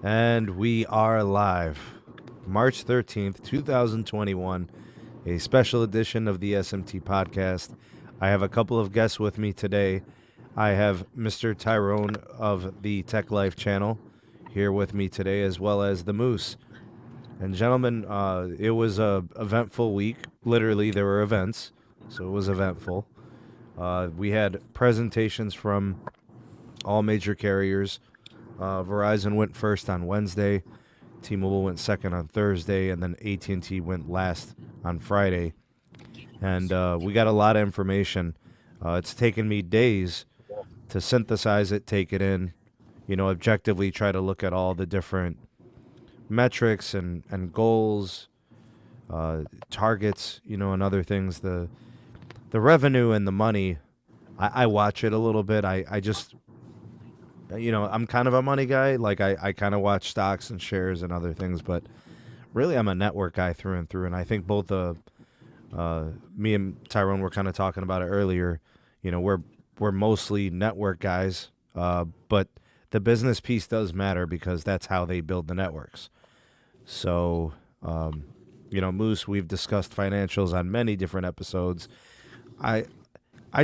And we are live. March 13th, 2021, a special edition of the SMT podcast. I have a couple of guests with me today. I have Mr. Tyrone of the Tech Life channel here with me today, as well as the Moose. And gentlemen, it was a eventful week. Literally, there were events, so it was eventful. We had presentations from all major carriers. Verizon went first on Wednesday, T-Mobile went second on Thursday, and then AT&T went last on Friday. And we got a lot of information. It's taken me days to synthesize it, take it in, objectively try to look at all the different metrics and goals, targets, and other things. The revenue and the money, I watch it a little bit. I just, I'm kind of a money guy. Like I kind of watch stocks and shares and other things, but really I'm a network guy through and through. And I think both me and Tyrone were kind of talking about it earlier. We're mostly network guys, but the business piece does matter because that's how they build the networks. So, Moose, we've discussed financials on many different episodes. I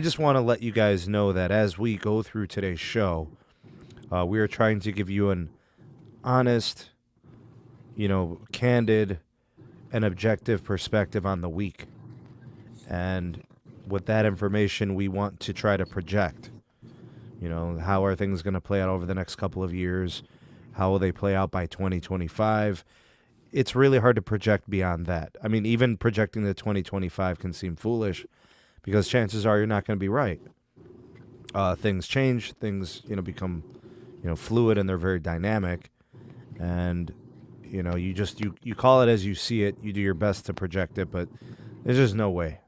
just want to let you guys know that as we go through today's show, we are trying to give you an honest, candid, and objective perspective on the week. And with that information, we want to try to project, how are things going to play out over the next couple of years? How will they play out by 2025? It's really hard to project beyond that. I mean, even projecting to 2025 can seem foolish because chances are you're not going to be right. Things change, things, become fluid, and they're very dynamic. And, you call it as you see it. You do your best to project it, but there's just no way.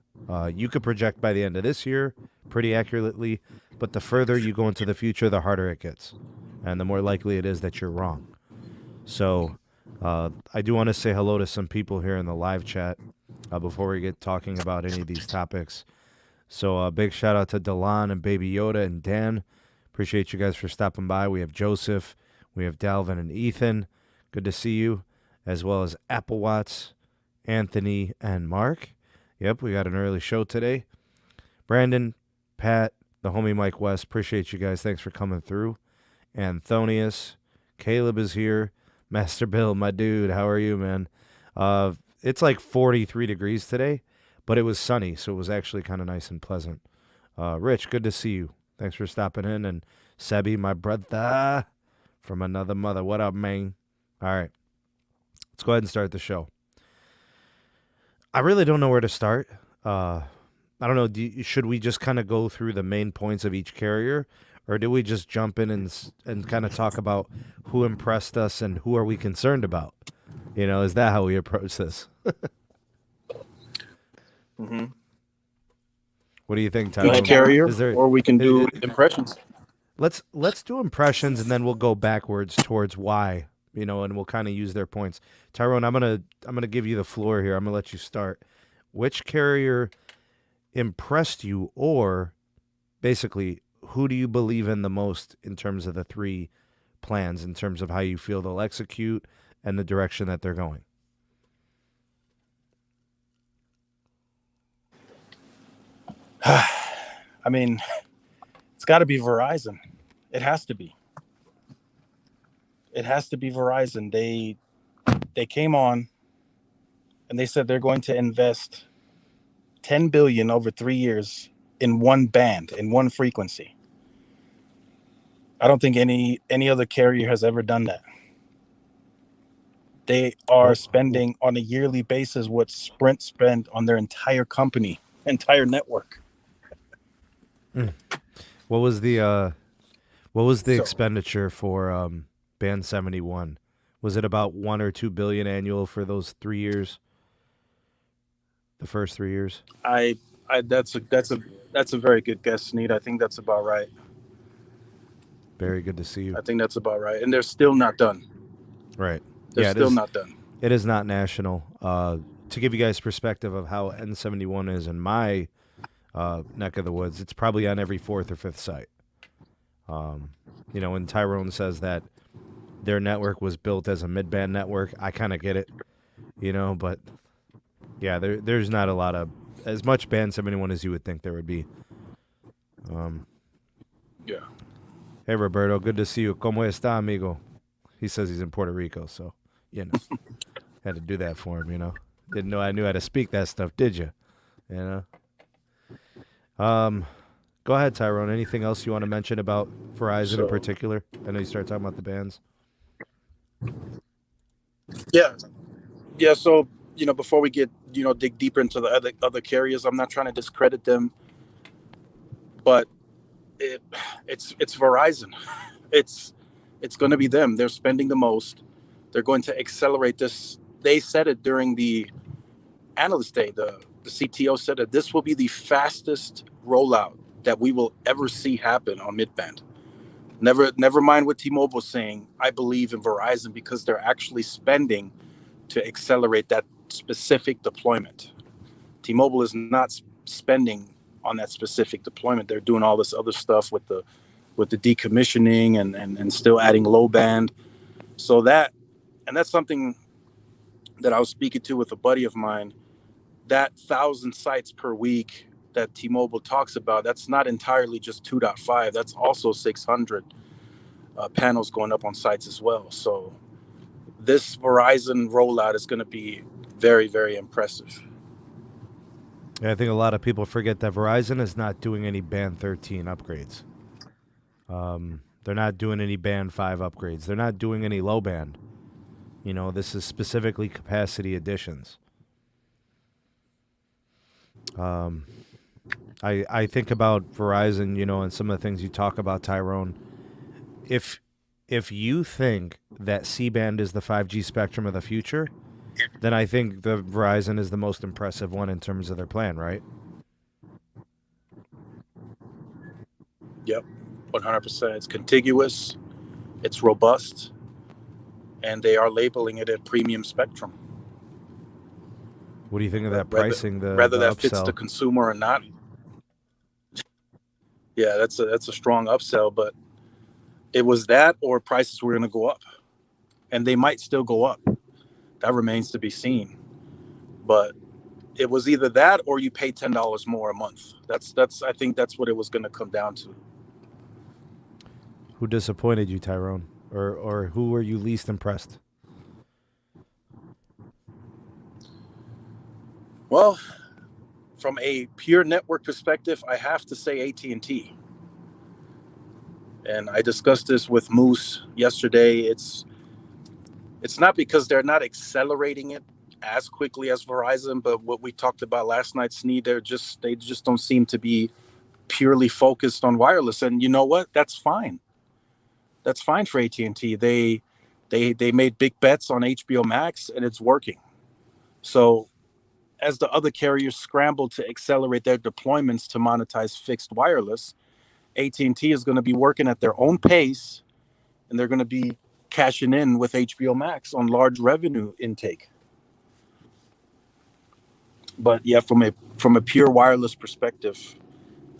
You could project by the end of this year pretty accurately, but the further you go into the future, the harder it gets. And the more likely it is that you're wrong. So I do want to say hello to some people here in the live chat before we get talking about any of these topics. So a big shout out to Delon and Baby Yoda and Dan. Appreciate you guys for stopping by. We have Joeseph, we have Dalvin and Ethan. Good to see you, as well as Apple Watts, Anthony, and Marc. Yep, we got an early show today. Brandon, Pat, the homie Mike West. Appreciate you guys. Thanks for coming through. Anthonius, Caleb is here. Master Bill, my dude, how are you, man? It's like 43 degrees today, but it was sunny, so it was actually kind of nice and pleasant. Rich, good to see you. Thanks for stopping in. And Sebby, my brother from another mother. What up, man? All right, let's go ahead and start the show. I really don't know where to start. I don't know. Should we just kind of go through the main points of each carrier, or do we just jump in and kind of talk about who impressed us and who are we concerned about? Is that how we approach this? Mm-hmm. What do you think, Tyrone? Each carrier, or we can do impressions. Let's do impressions, and then we'll go backwards towards why, and we'll kind of use their points. Tyrone, I'm gonna give you the floor here. I'm gonna let you start. Which carrier impressed you, or basically, who do you believe in the most in terms of the three plans, in terms of how you feel they'll execute and the direction that they're going? I mean, it's got to be Verizon. It has to be. It has to be Verizon. They came on and they said they're going to invest $10 billion over 3 years in one band, in one frequency. I don't think any other carrier has ever done that. They are spending on a yearly basis what Sprint spent on their entire company, entire network. What was the expenditure for Band 71? Was it about $1 or $2 billion annual for those 3 years? The first 3 years? That's a very good guess, Sneed. I think that's about right. Very good to see you. I think that's about right, and they're still not done. Right. They're still not done. It is not national. To give you guys perspective of how N71 is in my neck of the woods, it's probably on every fourth or fifth site. And Tyrone says that their network was built as a mid-band network. I kind of get it, but yeah, there's not a lot of as much band 71 as you would think there would be. Yeah. Hey, Roberto, good to see you. ¿Cómo está, amigo? He says he's in Puerto Rico, so, had to do that for him, Didn't know I knew how to speak that stuff, did you? Go ahead, Tyrone. Anything else you want to mention about Verizon in particular? I know you started talking about the bands. Yeah. So, before we get, dig deeper into the other carriers, I'm not trying to discredit them, but it's Verizon. It's going to be them. They're spending the most. They're going to accelerate this. They said it during the analyst day. The CTO said that this will be the fastest rollout that we will ever see happen on midband. Never mind what T-Mobile is saying. I believe in Verizon because they're actually spending to accelerate that specific deployment. T-Mobile is not spending on that specific deployment. They're doing all this other stuff with the decommissioning and still adding low band. So that's something that I was speaking to with a buddy of mine. That 1,000 sites per week that T-Mobile talks about, that's not entirely just 2.5. That's also 600 panels going up on sites as well. So this Verizon rollout is going to be very, very impressive. Yeah, I think a lot of people forget that Verizon is not doing any Band 13 upgrades. They're not doing any Band 5 upgrades. They're not doing any low band. This is specifically capacity additions. I think about Verizon, and some of the things you talk about, Tyrone. If you think that C-band is the 5G spectrum of the future, then I think the Verizon is the most impressive one in terms of their plan, right? Yep, 100%. It's contiguous, it's robust, and they are labeling it a premium spectrum. What do you think of that pricing? Whether the that fits upsell? the consumer or not. Yeah, that's a strong upsell, but it was that or prices were going to go up, and they might still go up. That remains to be seen. But it was either that or you pay $10 more a month. I think that's what it was going to come down to. Who disappointed you, Tyrone? Or who were you least impressed? Well, from a pure network perspective, I have to say AT&T. And I discussed this with Moose yesterday. It's not because they're not accelerating it as quickly as Verizon, but what we talked about last night, Sneed, they just don't seem to be purely focused on wireless. And you know what? That's fine. That's fine for AT&T. They made big bets on HBO Max, and it's working. So as the other carriers scramble to accelerate their deployments to monetize fixed wireless, AT&T is going to be working at their own pace, and they're going to be cashing in with HBO Max on large revenue intake. But yeah, from a pure wireless perspective,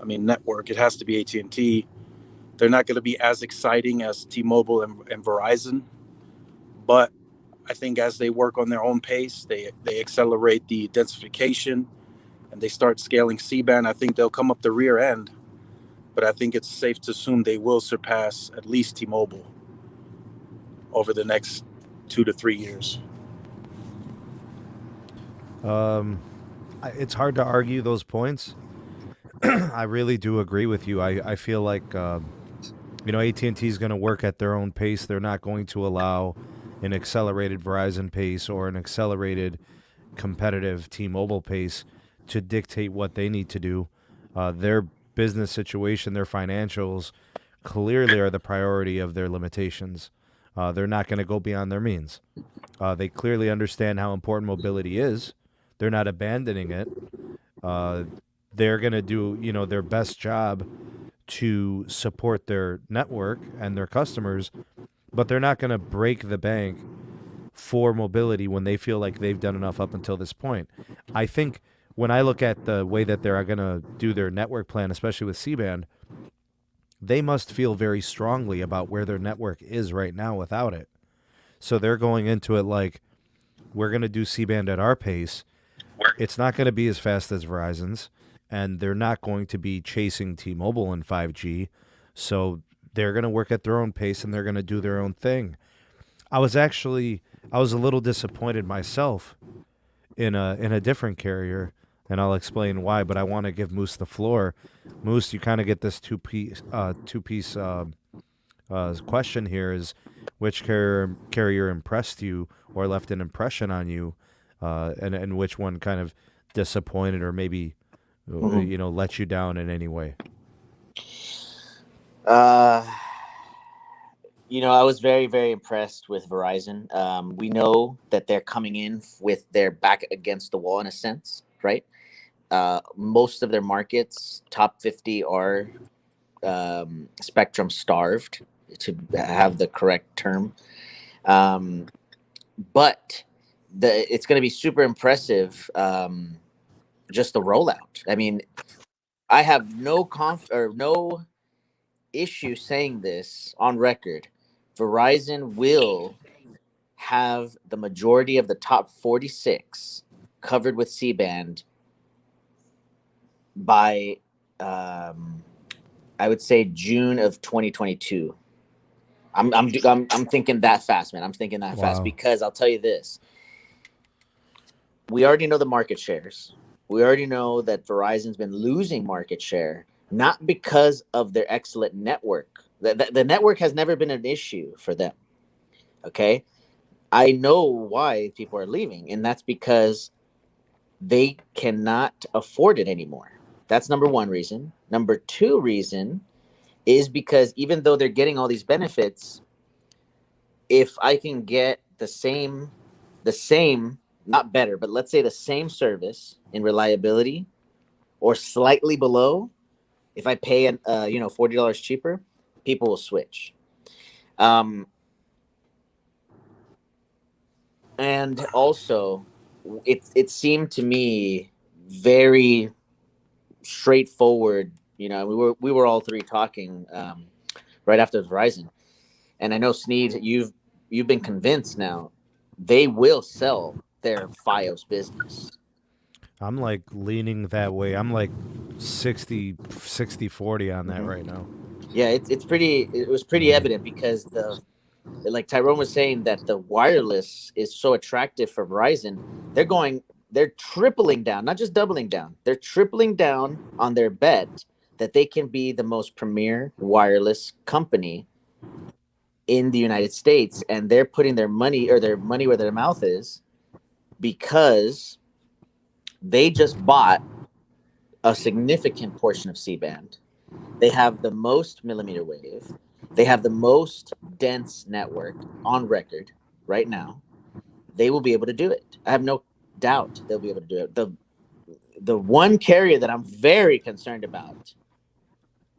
I mean, network, it has to be AT&T. They're not going to be as exciting as T-Mobile and Verizon, but I think as they work on their own pace, they accelerate the densification and they start scaling C-band, I think they'll come up the rear end. But I think it's safe to assume they will surpass at least T-Mobile over the next 2 to 3 years. It's hard to argue those points. I really do agree with you. I feel like AT&T is going to work at their own pace. They're not going to allow an accelerated Verizon pace or an accelerated competitive T-Mobile pace to dictate what they need to do. Their business situation, their financials clearly are the priority of their limitations. They're not going to go beyond their means. They clearly understand how important mobility is. They're not abandoning it. They're going to do, their best job to support their network and their customers, but they're not going to break the bank for mobility when they feel like they've done enough up until this point. I think when I look at the way that they're going to do their network plan, especially with C-band, they must feel very strongly about where their network is right now without it. So they're going into it like, we're going to do C-band at our pace. It's not going to be as fast as Verizon's, and they're not going to be chasing T-Mobile in 5G. So they're going to work at their own pace, and they're going to do their own thing. I was a little disappointed myself in a different carrier, and I'll explain why. But I want to give Moose the floor. Moose, you kind of get this two piece question here: is which carrier impressed you or left an impression on you, and which one kind of disappointed or maybe let you down in any way? I was very, very impressed with Verizon. We know that they're coming in with their back against the wall in a sense, right? Most of their markets, top 50, are spectrum starved, to have the correct term. But it's going to be super impressive, just the rollout. I mean, I have no issue saying this on record. Verizon will have the majority of the top 46 covered with C-band by, I would say, June of 2022. I'm thinking that fast, man. I'm thinking that fast because I'll tell you this. We already know the market shares. We already know that Verizon's been losing market share, not because of their excellent network. The network has never been an issue for them. Okay. I know why people are leaving, and that's because they cannot afford it anymore. That's number one reason. Number two reason is because even though they're getting all these benefits, if I can get the same, not better, but let's say the same service in reliability or slightly below, if I pay $40 cheaper, people will switch. And also, it seemed to me very straightforward. We were all three talking right after Verizon, and I know Sneed, you've been convinced now they will sell their Fios business. I'm like leaning that way. I'm like 60-40 on that right now. Yeah, it was pretty evident because like Tyrone was saying, that the wireless is so attractive for Verizon. They're tripling down, not just doubling down. They're tripling down on their bet that they can be the most premier wireless company in the United States, and they're putting their money where their mouth is, because they just bought a significant portion of C-band. They have the most millimeter wave. They have the most dense network on record right now. They will be able to do it. I have no doubt they'll be able to do it. The one carrier that I'm very concerned about,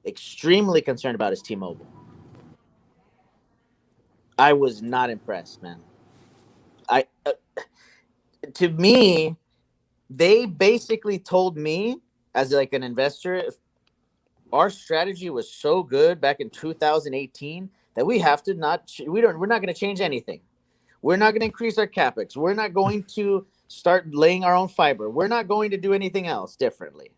extremely concerned about, is T-Mobile. I was not impressed, man. To me, they basically told me, as like an investor, our strategy was so good back in 2018 that we're not going to change anything. We're not going to increase our capex. We're not going to start laying our own fiber. We're not going to do anything else differently.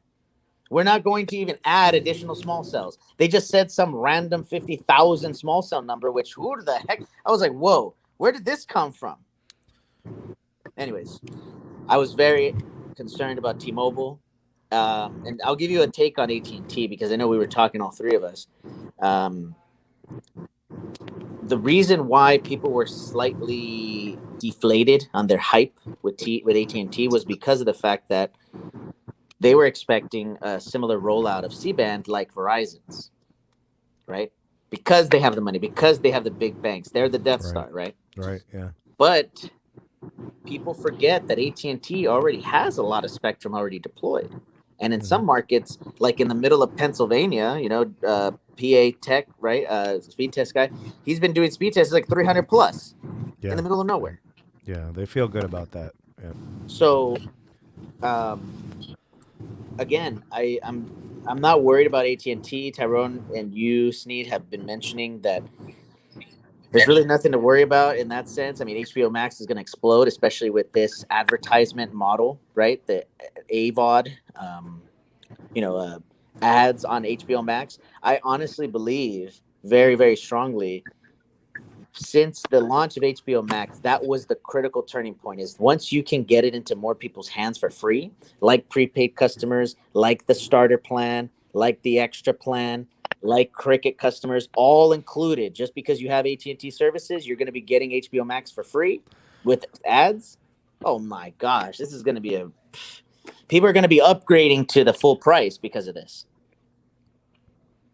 We're not going to even add additional small cells. They just said some random 50,000 small cell number, which who the heck? I was like, whoa, where did this come from? Anyways, I was very concerned about T-Mobile. And I'll give you a take on AT&T because I know we were talking, all three of us. The reason why people were slightly deflated on their hype with AT&T was because of the fact that they were expecting a similar rollout of C-band like Verizon's, right? Because they have the money, because they have the big banks. They're the Death Star, right? Right, yeah. But people forget that AT&T already has a lot of spectrum already deployed. And in some markets, like in the middle of Pennsylvania, PA Tech, right? Speed test guy, he's been doing speed tests like 300 plus in the middle of nowhere. Yeah, they feel good about that. Yeah. So, again, I'm not worried about AT&T. Tyrone and you, Sneed, have been mentioning that There's really nothing to worry about in that sense. I mean, HBO Max is going to explode, especially with this advertisement model, right? The AVOD, ads on HBO Max. I honestly believe very, very strongly since the launch of HBO Max, that was the critical turning point. Is once you can get it into more people's hands for free, like prepaid customers, like the starter plan, like the extra plan, like Cricket customers, all included. Just because you have AT&T services, you're going to be getting HBO Max for free with ads. Oh my gosh, this is going to be people are going to be upgrading to the full price because of this.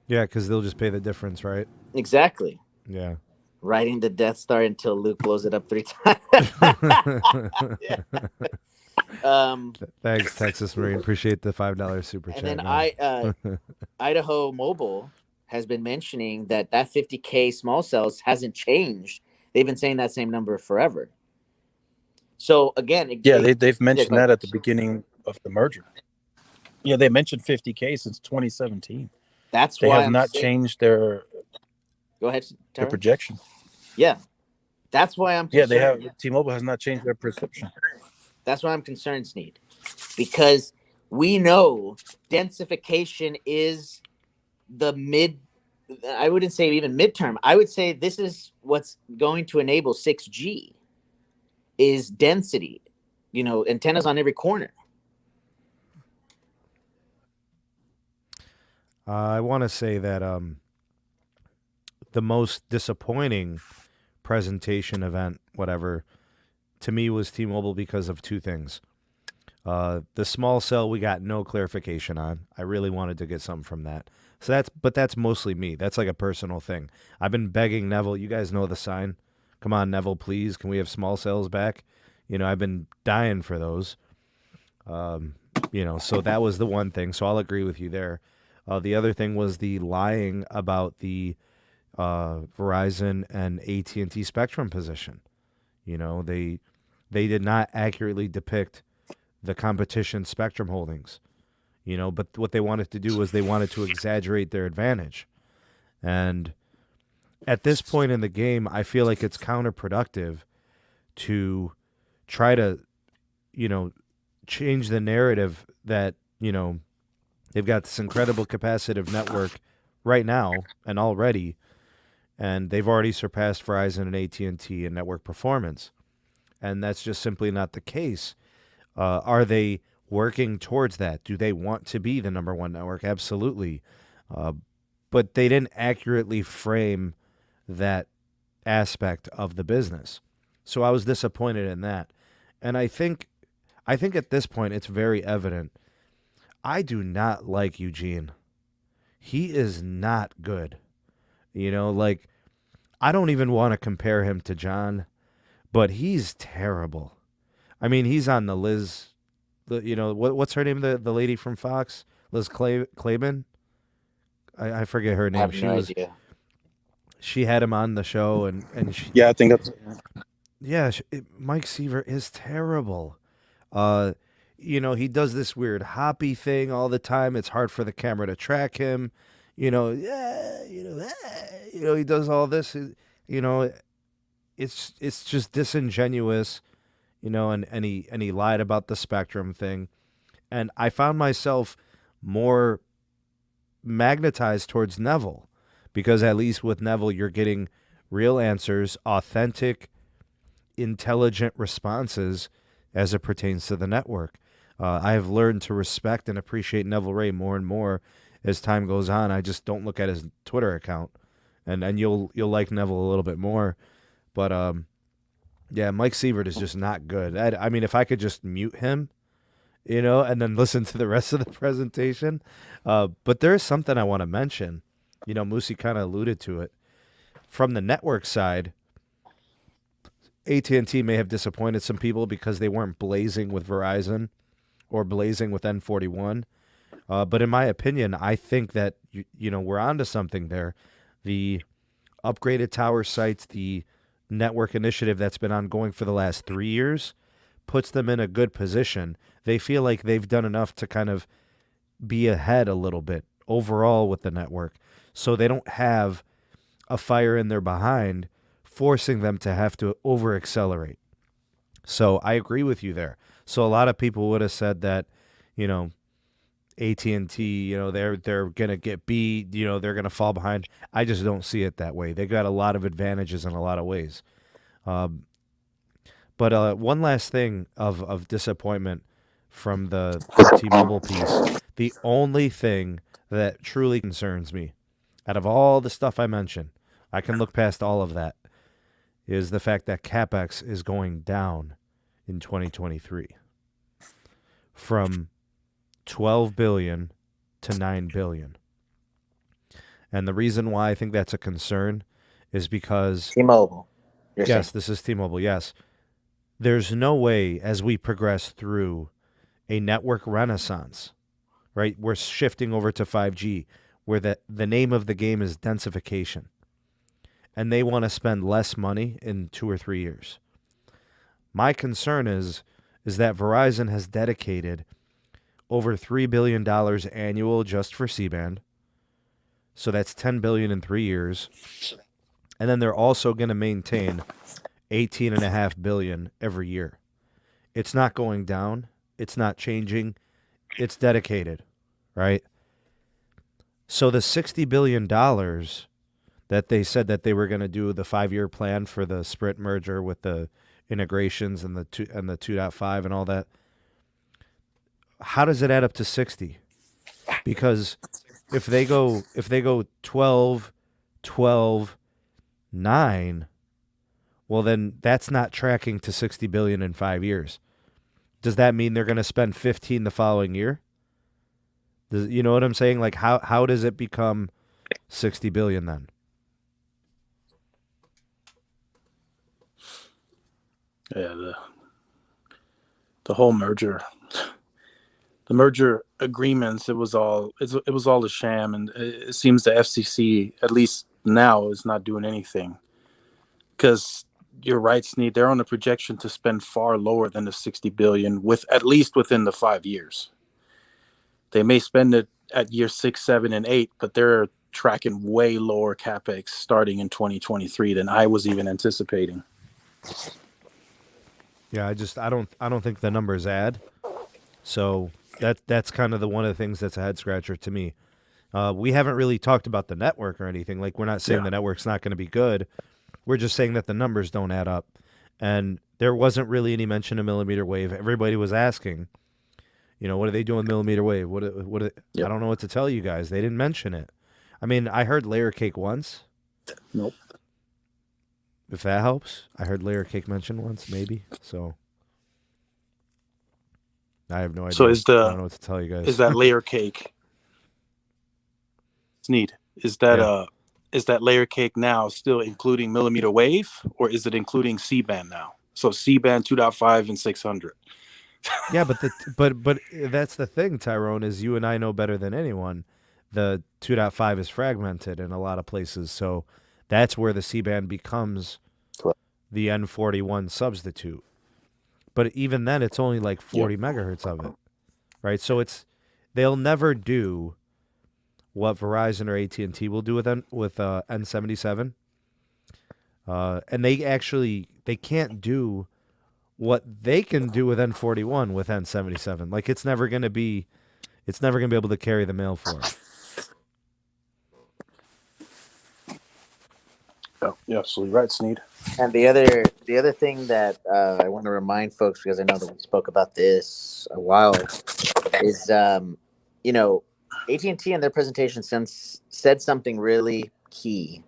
Yeah, because they'll just pay the difference, right? Exactly. Yeah. Riding the Death Star until Luke blows it up 3 times. Thanks, Texas Marine. Appreciate the $5 super chat. And then Idaho Mobile has been mentioning that 50K small cells hasn't changed. They've been saying that same number forever. So again, they've mentioned that at the beginning of the merger. Yeah, they mentioned 50K since 2017. That's they why have not changed their. Go ahead, their projection. Yeah, that's why I'm concerned. Yeah, they have. T-Mobile has not changed their perception. That's why I'm concerned, Sneed, because we know densification is the I wouldn't say even midterm. I would say this is what's going to enable 6G is density. Antennas on every corner. I want to say that the most disappointing presentation event, whatever, to me was T-Mobile because of two things. The small cell we got no clarification on. I really wanted to get something from that. But that's mostly me. That's like a personal thing. I've been begging Neville. You guys know the sign. Come on, Neville, please. Can we have small cells back? I've been dying for those. So that was the one thing. So I'll agree with you there. The other thing was the lying about the Verizon and AT&T spectrum position. They did not accurately depict the competition spectrum holdings. But what they wanted to do was they wanted to exaggerate their advantage. And at this point in the game, I feel like it's counterproductive to try to, change the narrative that, they've got this incredible capacitive network right now and already, and they've already surpassed Verizon and AT&T in network performance. And that's just simply not the case. Are they working towards that? Do they want to be the number one network? Absolutely. But they didn't accurately frame that aspect of the business. So I was disappointed in that. And I think at this point it's very evident. I do not like Eugene. He is not good. I don't even want to compare him to John, but he's terrible. I mean, he's on the Liz, what's her name? The lady from Fox, Liz Claiborne. I forget her name. I have no idea. She had him on the show, and I think that's. Yeah, Mike Seaver is terrible. He does this weird hoppy thing all the time. It's hard for the camera to track him. He does all this. It's just disingenuous. And he lied about the spectrum thing, and I found myself more magnetized towards Neville, because at least with Neville you're getting real answers, authentic, intelligent responses as it pertains to the network. I have learned to respect and appreciate Neville Ray more and more as time goes on. I just don't look at his Twitter account, and you'll like Neville a little bit more, but Mike Sievert is just not good. I mean, if I could just mute him, and then listen to the rest of the presentation. But there is something I want to mention. Moosey kind of alluded to it. From the network side, AT&T may have disappointed some people because they weren't blazing with Verizon or blazing with N41. But in my opinion, I think that, we're onto something there. The upgraded tower sites, the network initiative that's been ongoing for the last 3 years, puts them in a good position. They feel like they've done enough to kind of be ahead a little bit overall with the network. So they don't have a fire in their behind forcing them to have to over accelerate. So I agree with you there. So a lot of people would have said that, you know, AT&T, you know, they're gonna get beat, you know, they're gonna fall behind. I just don't see it that way. They got a lot of advantages in a lot of ways. But one last thing of disappointment from the T-Mobile piece, the only thing that truly concerns me, out of all the stuff I mentioned, I can look past all of that, is the fact that CapEx is going down in 2023 from 12 billion to 9 billion. And the reason why I think that's a concern is because T-Mobile. Yes, this is T-Mobile. Yes. There's no way as we progress through a network renaissance, right? We're shifting over to 5G where the name of the game is densification. And they want to spend less money in 2 or 3 years. My concern is that Verizon has dedicated over $3 billion annual just for C-band. So that's $10 billion in 3 years. And then they're also going to maintain $18.5 billion every year. It's not going down. It's not changing. It's dedicated, right? So the $60 billion that they said that they were going to do the 5-year plan for the Sprint merger with the integrations and the 2.5 and all that, how does it add up to 60? Because if they go 12, 12, 9, well then that's not tracking to 60 billion in 5 years. Does that mean they're going to spend 15 the following year? You know what I'm saying? Like how does it become 60 billion then? Yeah, the whole merger. The merger agreements, it was all a sham, and it seems the FCC, at least now, is not doing anything. Because you're right, Sneed, they're on a projection to spend far lower than the 60 billion at least within the 5 years. They may spend it at year 6, 7, and 8, but they're tracking way lower capex starting in 2023 than I was even anticipating. Yeah, I don't think the numbers add. So that's kind of one of the things that's a head scratcher to me. We haven't really talked about the network or anything. Like, we're not saying the network's not going to be good. We're just saying that the numbers don't add up. And there wasn't really any mention of millimeter wave. Everybody was asking, you know, what are they doing with millimeter wave? I don't know what to tell you guys. They didn't mention it. I mean, I heard layer cake once. Nope. If that helps. I heard layer cake mentioned once, maybe. So I have no idea. So I don't know what to tell you guys. Is that layer cake? Sneed, is that layer cake now still including millimeter wave, or is it including C-band now? So C-band 2.5 and 600. Yeah, but that's the thing, Tyrone, is you and I know better than anyone. The 2.5 is fragmented in a lot of places, so that's where the C-band becomes the N41 substitute. But even then, it's only like 40 megahertz of it, right? So they'll never do what Verizon or AT&T will do with N77, and they can't do what they can do with N41 with N77. Like, it's never going to be able to carry the mail for it. Oh, you're absolutely right, Sneed. And the other thing that I want to remind folks, because I know that we spoke about this a while, is AT&T in their presentation said something really key.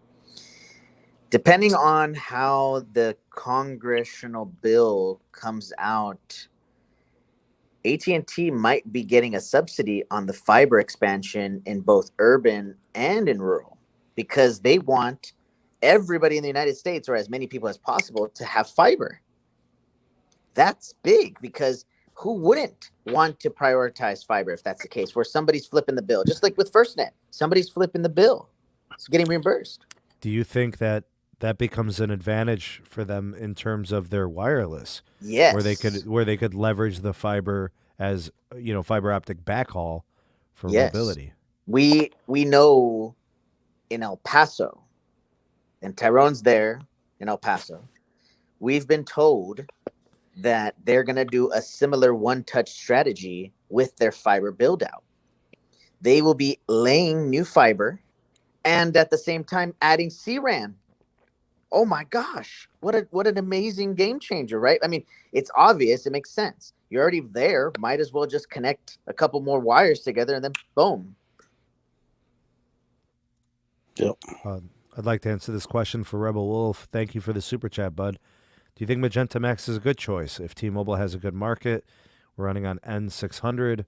Depending on how the congressional bill comes out, AT&T might be getting a subsidy on the fiber expansion in both urban and in rural, because they want everybody in the United States, or as many people as possible, to have fiber. That's big, because who wouldn't want to prioritize fiber if that's the case, where somebody's flipping the bill? Just like with FirstNet, somebody's flipping the bill. It's getting reimbursed. Do you think that becomes an advantage for them in terms of their wireless? Yes. Where they could leverage the fiber as, fiber optic backhaul for mobility. We know in El Paso, and Tyrone's there, in El Paso. We've been told that they're going to do a similar one-touch strategy with their fiber build-out. They will be laying new fiber and at the same time adding CRAN. Oh my gosh, what an amazing game changer, right? I mean, it's obvious, it makes sense. You're already there, might as well just connect a couple more wires together and then boom. Yep. I'd like to answer this question for Rebel Wolf. Thank you for the super chat, bud. Do you think Magenta Max is a good choice? If T-Mobile has a good market, we're running on N600,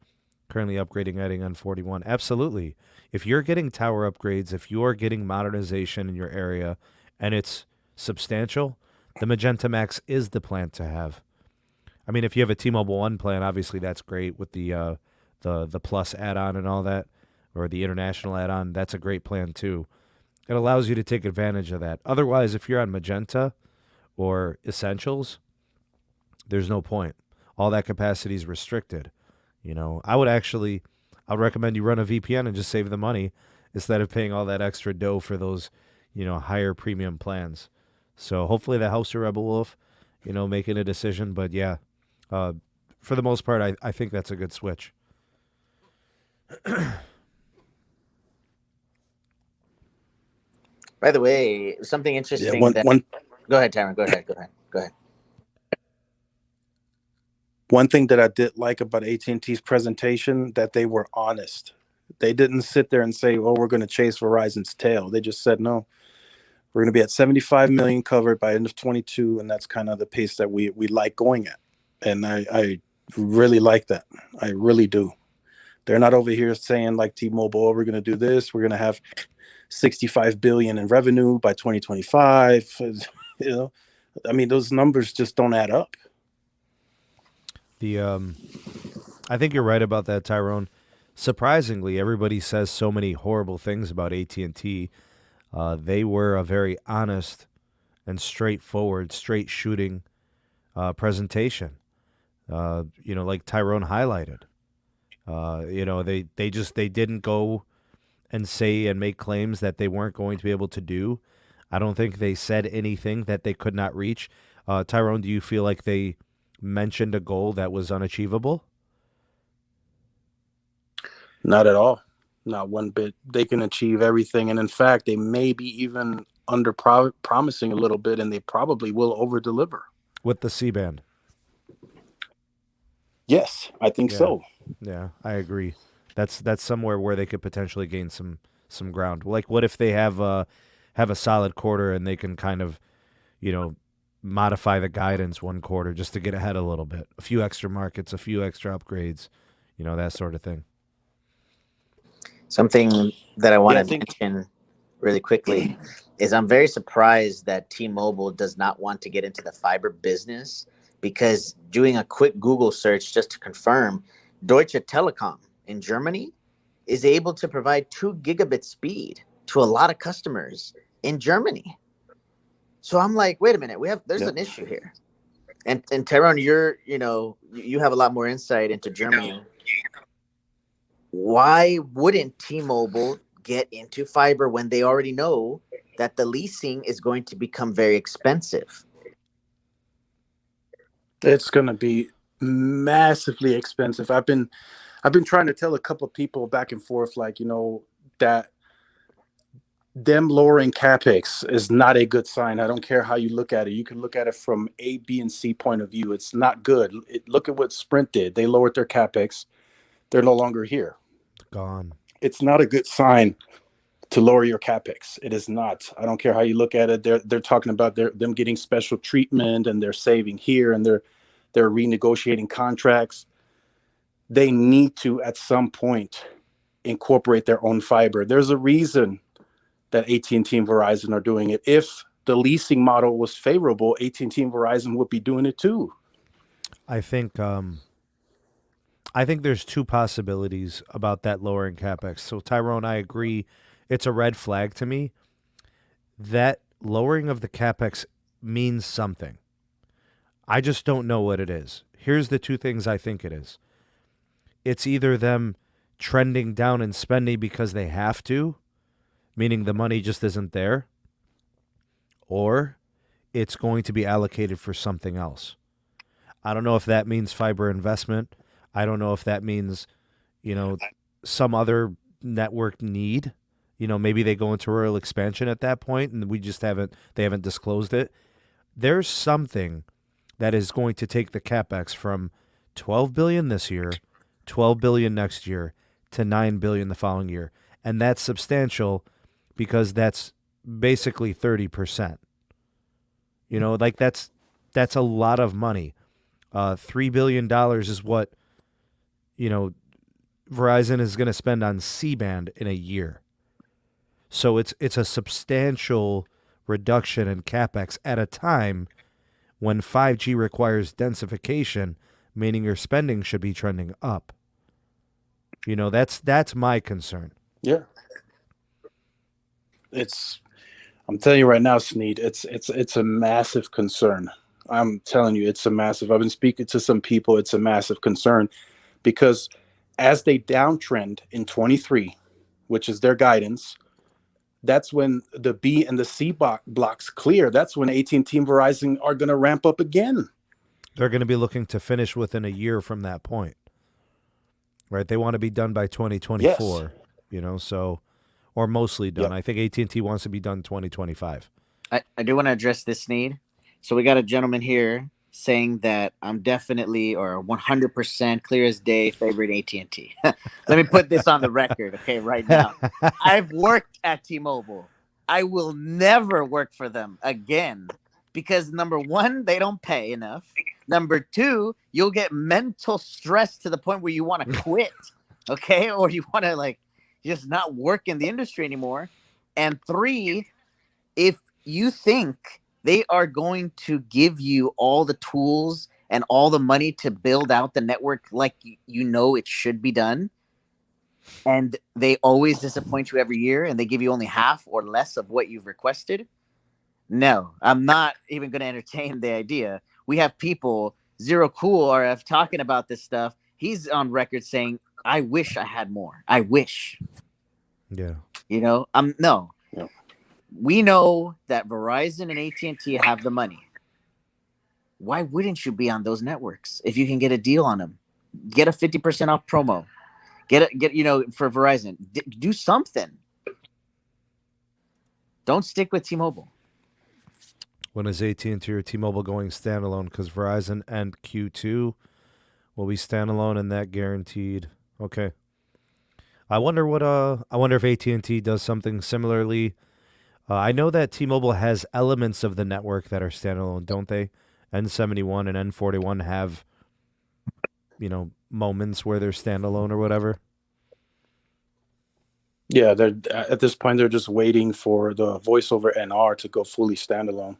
currently upgrading, adding N41. Absolutely. If you're getting tower upgrades, if you're getting modernization in your area, and it's substantial, the Magenta Max is the plan to have. I mean, if you have a T-Mobile One plan, obviously that's great with the Plus add-on and all that, or the international add-on. That's a great plan too. It allows you to take advantage of that. Otherwise, if you're on Magenta or Essentials, there's no point. All that capacity is restricted. You know, I would recommend you run a VPN and just save the money instead of paying all that extra dough for those, higher premium plans. So hopefully that helps you, Rebel Wolf, making a decision. But yeah, for the most part, I think that's a good switch. By the way, something interesting. Go ahead, Tyron. Go ahead. One thing that I did like about AT&T's presentation, that they were honest. They didn't sit there and say, "Oh, we're going to chase Verizon's tail." They just said, "No, we're going to be at 75 million covered by end of 22, and that's kind of the pace that we like going at." And I really like that. I really do. They're not over here saying like T-Mobile, "Oh, we're going to do this. We're going to have 65 billion in revenue by 2025." I mean, those numbers just don't add up. I think you're right about that, Tyrone. Surprisingly, everybody says so many horrible things about AT&T. They were a very honest and straightforward, straight shooting presentation. Like Tyrone highlighted. They didn't go and say and make claims that they weren't going to be able to do. I don't think they said anything that they could not reach. Tyrone, do you feel like they mentioned a goal that was unachievable? Not at all. Not one bit. They can achieve everything. And in fact, they may be even under promising a little bit, and they probably will over deliver. With the C-band? Yes, I think so. Yeah, I agree. That's somewhere where they could potentially gain some ground. Like, what if they have a solid quarter and they can kind of, modify the guidance one quarter just to get ahead a little bit, a few extra markets, a few extra upgrades, that sort of thing. Something that I want to mention really quickly is I'm very surprised that T-Mobile does not want to get into the fiber business, because doing a quick Google search just to confirm, Deutsche Telekom in Germany is able to provide 2 gigabit speed to a lot of customers in Germany. So I'm like, wait a minute, there's an issue here. And Tyrone, you have a lot more insight into Germany. Why wouldn't T-Mobile get into fiber when they already know that the leasing is going to become very expensive? It's going to be massively expensive. I've been trying to tell a couple of people back and forth, that them lowering capex is not a good sign. I don't care how you look at it. You can look at it from A, B, and C point of view. It's not good. Look at what Sprint did. They lowered their capex. They're no longer here. Gone. It's not a good sign to lower your capex. It is not. I don't care how you look at it. They're talking about them getting special treatment, and they're saving here, and they're renegotiating contracts. They need to, at some point, incorporate their own fiber. There's a reason that AT&T and Verizon are doing it. If the leasing model was favorable, AT&T and Verizon would be doing it too. I think there's 2 possibilities about that lowering capex. So Tyrone, I agree. It's a red flag to me. That lowering of the capex means something. I just don't know what it is. Here's the 2 things I think it is. It's either them trending down in spending because they have to, meaning the money just isn't there, or it's going to be allocated for something else. I don't know if that means fiber investment. I don't know if that means, some other network need. Maybe they go into rural expansion at that point and they haven't disclosed it. There's something that is going to take the capex from 12 billion this year, 12 billion next year, to 9 billion the following year. And that's substantial because that's basically 30%. That's a lot of money. $3 billion is what, Verizon is going to spend on C-band in a year. So it's a substantial reduction in capex at a time when 5G requires densification, meaning your spending should be trending up. That's my concern. Yeah. I'm telling you right now, Sneed, it's a massive concern. I'm telling you, it's a massive. I've been speaking to some people. It's a massive concern because as they downtrend in 23, which is their guidance, that's when the B and the C blocks clear. That's when AT&T and Verizon are going to ramp up again. They're going to be looking to finish within a year from that point, right? They want to be done by 2024, yes. Or mostly done. Yep. I think AT&T wants to be done 2025. I do want to address this need. So we got a gentleman here saying that I'm definitely or 100% clear as day favorite AT&T. Let me put this on the record, okay, right now. I've worked at T-Mobile. I will never work for them again because, number one, they don't pay enough. Number two, you'll get mental stress to the point where you want to quit, okay, or you want to, just not work in the industry anymore. And three, if you think they are going to give you all the tools and all the money to build out the network like it should be done, and they always disappoint you every year and they give you only half or less of what you've requested, no, I'm not even going to entertain the idea. We have people, Zero Cool RF, talking about this stuff. He's on record saying, I wish I had more. I wish. Yeah. No. Yeah. We know that Verizon and AT&T have the money. Why wouldn't you be on those networks if you can get a deal on them? Get a 50% off promo. Get for Verizon. Do something. Don't stick with T-Mobile. When is AT&T or T-Mobile going standalone? Because Verizon and Q2 will be standalone, and that guaranteed. Okay. I wonder if AT&T does something similarly. I know that T-Mobile has elements of the network that are standalone, don't they? N71 and N41 have, moments where they're standalone or whatever. Yeah, they're at this point they're just waiting for the voice over NR to go fully standalone.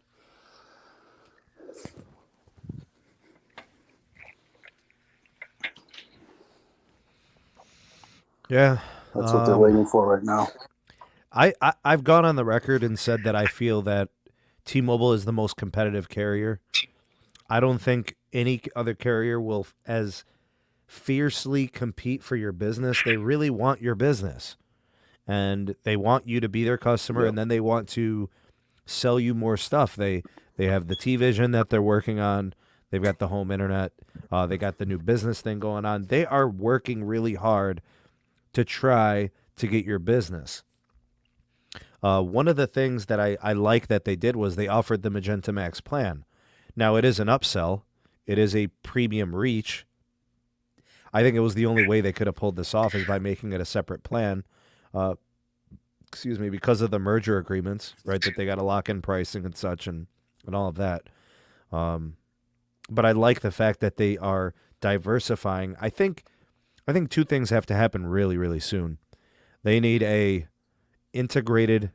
Yeah, that's what they're waiting for right now. I've gone on the record and said that I feel that T-Mobile is the most competitive carrier. I don't think any other carrier will as fiercely compete for your business. They really want your business, and they want you to be their customer, Yep. And then they want to sell you more stuff. They have the T-Vision that they're working on. They've got the home internet. They got the new business thing going on. They are working really hard to try to get your business. One of the things that I like that they did was they offered the Magenta Max plan. Now, it is an upsell. It is a premium reach. I think it was the only way they could have pulled this off is by making it a separate plan. Because of the merger agreements, right, that they got to lock in pricing and such and all of that. But I like the fact that they are diversifying. I think two things have to happen really, really soon. They need a integrated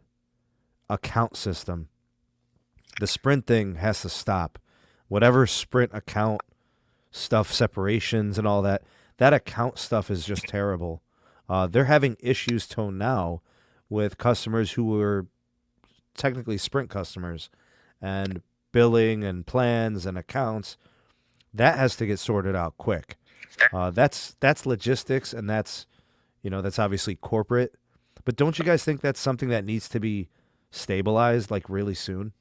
account system. The Sprint thing has to stop. Whatever Sprint account stuff, separations and all that account stuff is just terrible. They're having issues till now with customers who were technically Sprint customers, and billing and plans and accounts. That has to get sorted out quick. That's logistics, and that's obviously corporate. But don't you guys think that's something that needs to be stabilized really soon?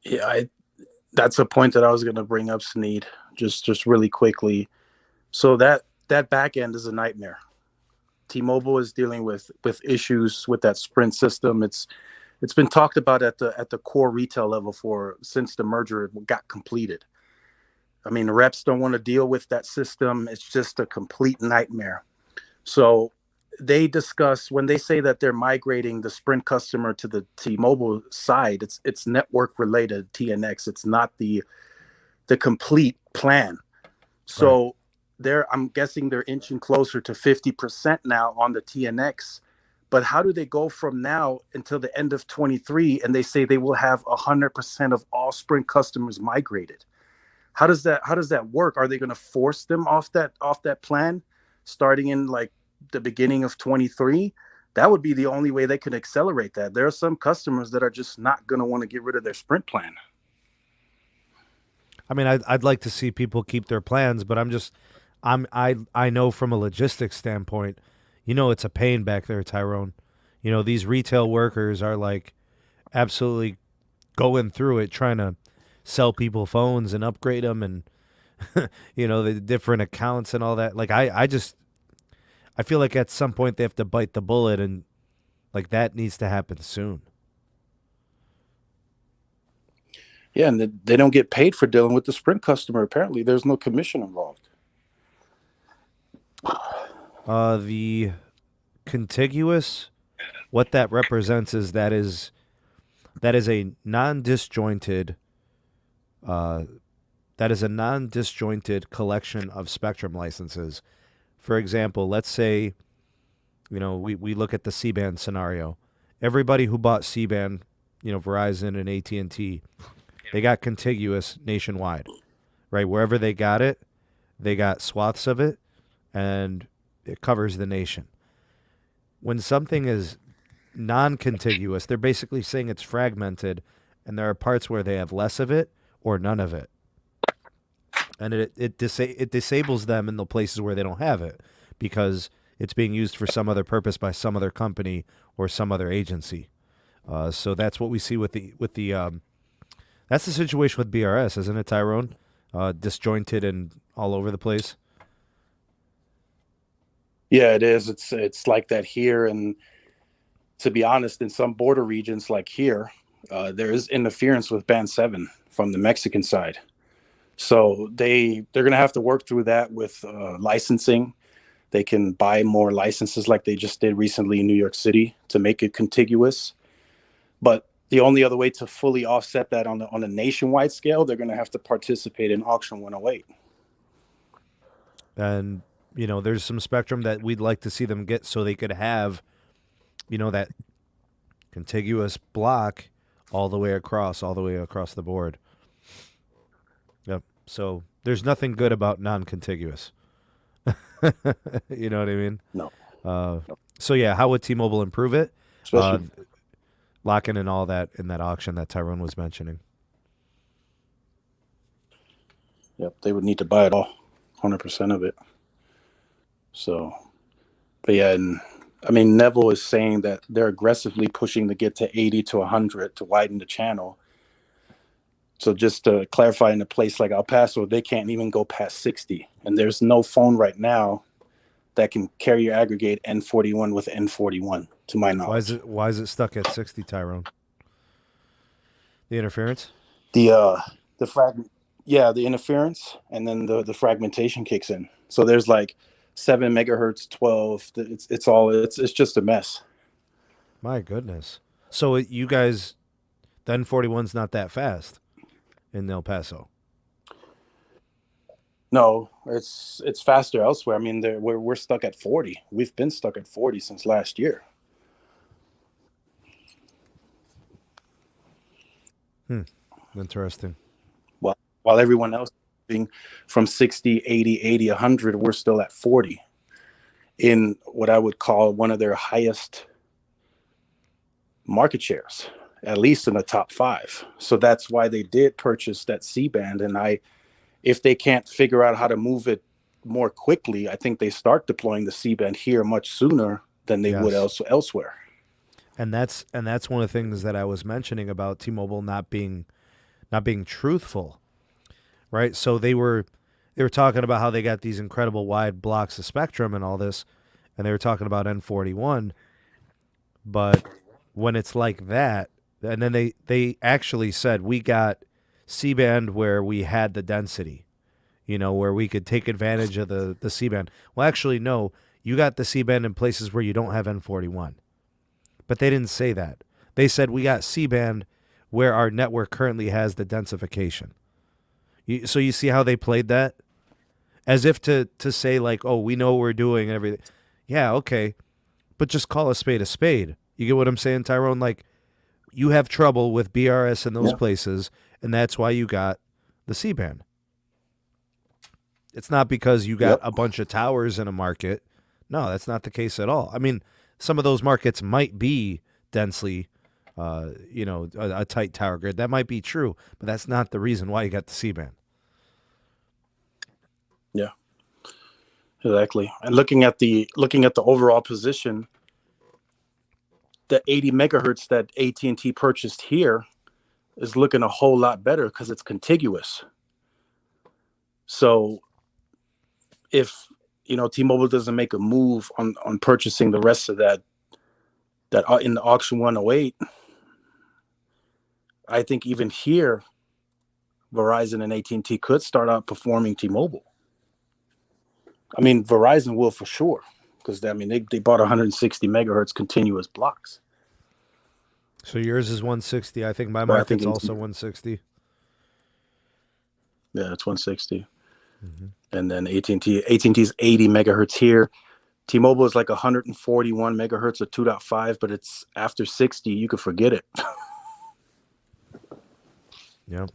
Yeah, that's a point that I was going to bring up, Sneed, just really quickly. So that back end is a nightmare. T-Mobile is dealing with issues with that Sprint system. It's been talked about at the core retail level since the merger got completed. I mean, the reps don't want to deal with that system. It's just a complete nightmare. So they discuss when they say that they're migrating the Sprint customer to the T-Mobile side, it's network related TNX. It's not the complete plan. So right. I'm guessing they're inching closer to 50% now on the TNX. But how do they go from now until the end of 23 and they say they will have 100% of all Sprint customers migrated? How does that work? Are they going to force them off that plan starting in like the beginning of 23? That would be the only way they can accelerate that. There are some customers that are just not going to want to get rid of their Sprint plan. I mean, I'd like to see people keep their plans, but I know from a logistics standpoint, it's a pain back there, Tyrone. These retail workers are like absolutely going through it, trying to sell people phones and upgrade them and, the different accounts and all that. Like, I feel like at some point they have to bite the bullet, and like that needs to happen soon. Yeah, and they don't get paid for dealing with the Sprint customer. Apparently, there's no commission involved. The contiguous, what that represents is that is a non-disjointed collection of Spectrum licenses. For example, let's say, we look at the C-band scenario. Everybody who bought C-band, Verizon and AT&T, they got contiguous nationwide, right? Wherever they got it, they got swaths of it, and it covers the nation. When something is non-contiguous, they're basically saying it's fragmented, and there are parts where they have less of it or none of it. And it disables them in the places where they don't have it because it's being used for some other purpose by some other company or some other agency. So that's what we see with the that's the situation with BRS, isn't it, Tyrone? Disjointed and all over the place. Yeah, it is. It's like that here, and to be honest, in some border regions like here, there is interference with Band 7 from the Mexican side. So they're going to have to work through that with licensing. They can buy more licenses like they just did recently in New York City to make it contiguous. But the only other way to fully offset that on a nationwide scale, they're going to have to participate in Auction 108. And, there's some spectrum that we'd like to see them get so they could have, that contiguous block all the way across the board. Yep. So there's nothing good about non-contiguous. You know what I mean? No. So yeah, how would T-Mobile improve it? Especially locking in all that in that auction that Tyrone was mentioning. Yep, they would need to buy it all, 100% of it. So, but yeah, and I mean, Neville is saying that they're aggressively pushing to get to 80 to 100 to widen the channel. So just to clarify, in a place like El Paso, they can't even go past 60. And there's no phone right now that can carrier aggregate N41 with N41, to my knowledge. Why is it stuck at 60, Tyrone? The interference? The fragment, yeah, the interference, and then the fragmentation kicks in. So there's like 7 megahertz, 12. It's just a mess. My goodness. So you guys, the N41's not that fast in El Paso. No, it's faster elsewhere. I mean, we're stuck at 40. We've been stuck at 40 since last year. Interesting. While everyone else is being from 60, 80, 100, we're still at 40 in what I would call one of their highest market shares, at least in the top 5. So that's why they did purchase that C-band. And if they can't figure out how to move it more quickly, I think they start deploying the C-band here much sooner than they would elsewhere. And that's one of the things that I was mentioning about T-Mobile not being not being truthful, right? So they were talking about how they got these incredible wide blocks of spectrum and all this, and they were talking about N41, but when it's like that, and then they actually said we got C-band where we had the density, where we could take advantage of the C-band. Well, actually, no, you got the C-band in places where you don't have N41. But they didn't say that. They said we got C-band where our network currently has the densification. So you see how they played that? As if to say, like, oh, we know what we're doing and everything. Yeah, okay. But just call a spade a spade. You get what I'm saying, Tyrone? Like, you have trouble with BRS in those places, and that's why you got the C-band. It's not because you got a bunch of towers in a market. No, that's not the case at all. I mean, some of those markets might be densely, a tight tower grid. That might be true, but that's not the reason why you got the C-band. Yeah, exactly. And looking at the overall position, the 80 megahertz that AT&T purchased here is looking a whole lot better because it's contiguous. So if T-Mobile doesn't make a move on purchasing the rest of that in the auction 108, I think even here Verizon and AT&T could start outperforming T-Mobile. I mean, Verizon will for sure, because they bought 160 megahertz continuous blocks. So yours is 160. I think my market's also 160. Yeah, it's 160. Mm-hmm. And then AT&T's 80 megahertz here. T-Mobile is like 141 megahertz or 2.5, but it's after 60, you could forget it. Yeah.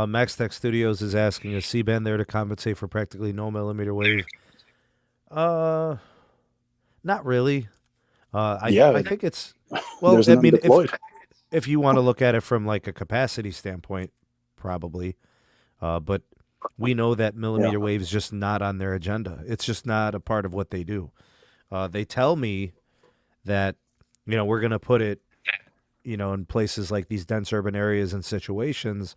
Max Tech Studios is asking, is C-band there to compensate for practically no millimeter wave? Not really. I think it's, well, I mean, if you want to look at it from like a capacity standpoint, probably. But we know that millimeter wave is just not on their agenda. It's just not a part of what they do. They tell me that, we're going to put it, in places like these dense urban areas and situations,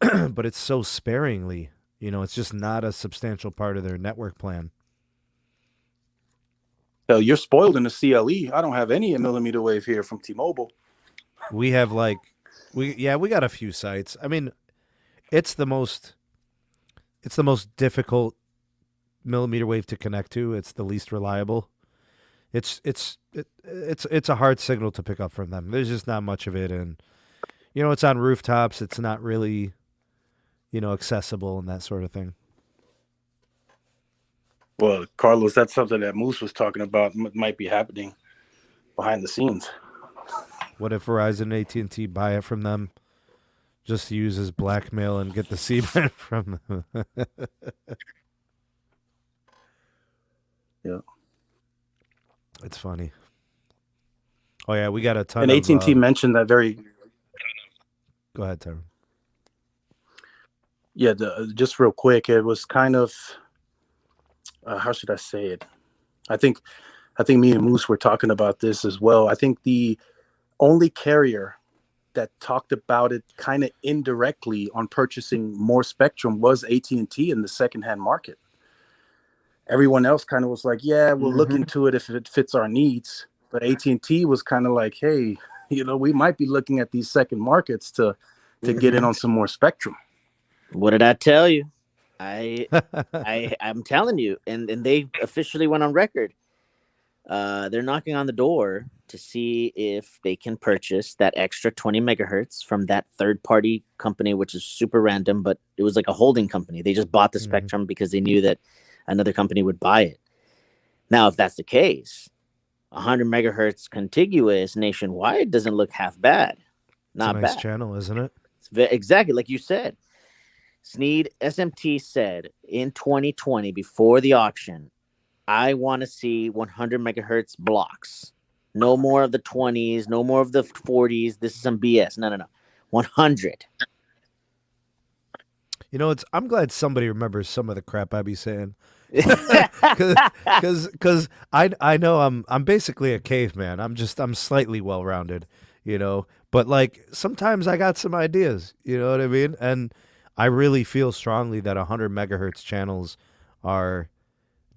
but it's so sparingly, it's just not a substantial part of their network plan. So you're spoiled in the CLE. I don't have any millimeter wave here from T-Mobile. We have we got a few sites. I mean, it's the most difficult millimeter wave to connect to. It's the least reliable. It's a hard signal to pick up from them. There's just not much of it, and it's on rooftops. It's not really, accessible and that sort of thing. Well, Carlos, that's something that Moose was talking about might be happening behind the scenes. What if Verizon and AT&T buy it from them just to use as blackmail and get the C-band from them? Yeah. It's funny. Oh, yeah, we got a ton of... And AT&T mentioned that very... Go ahead, Tyron. Yeah, just real quick, it was kind of... how should I say it? I think me and Moose were talking about this as well. I think the only carrier that talked about it kind of indirectly on purchasing more spectrum was AT&T in the secondhand market. Everyone else kind of was like, yeah, we'll look into it if it fits our needs. But AT&T was kind of like, hey, we might be looking at these second markets to get in on some more spectrum. What did I tell you? I'm telling you, and they officially went on record. They're knocking on the door to see if they can purchase that extra 20 megahertz from that third-party company, which is super random, but it was like a holding company. They just bought the spectrum because they knew that another company would buy it. Now, if that's the case, 100 megahertz contiguous nationwide doesn't look half bad. Not it's a nice bad. Channel, isn't it? Exactly, like you said. SMT said in 2020, before the auction, I want to see 100 megahertz blocks. No more of the 20s, no more of the 40s. This is some BS. No. 100. I'm glad somebody remembers some of the crap I be saying. Because I know I'm basically a caveman. I'm slightly well-rounded. you know. But like sometimes I got some ideas, you know what I mean? And I really feel strongly that 100 megahertz channels are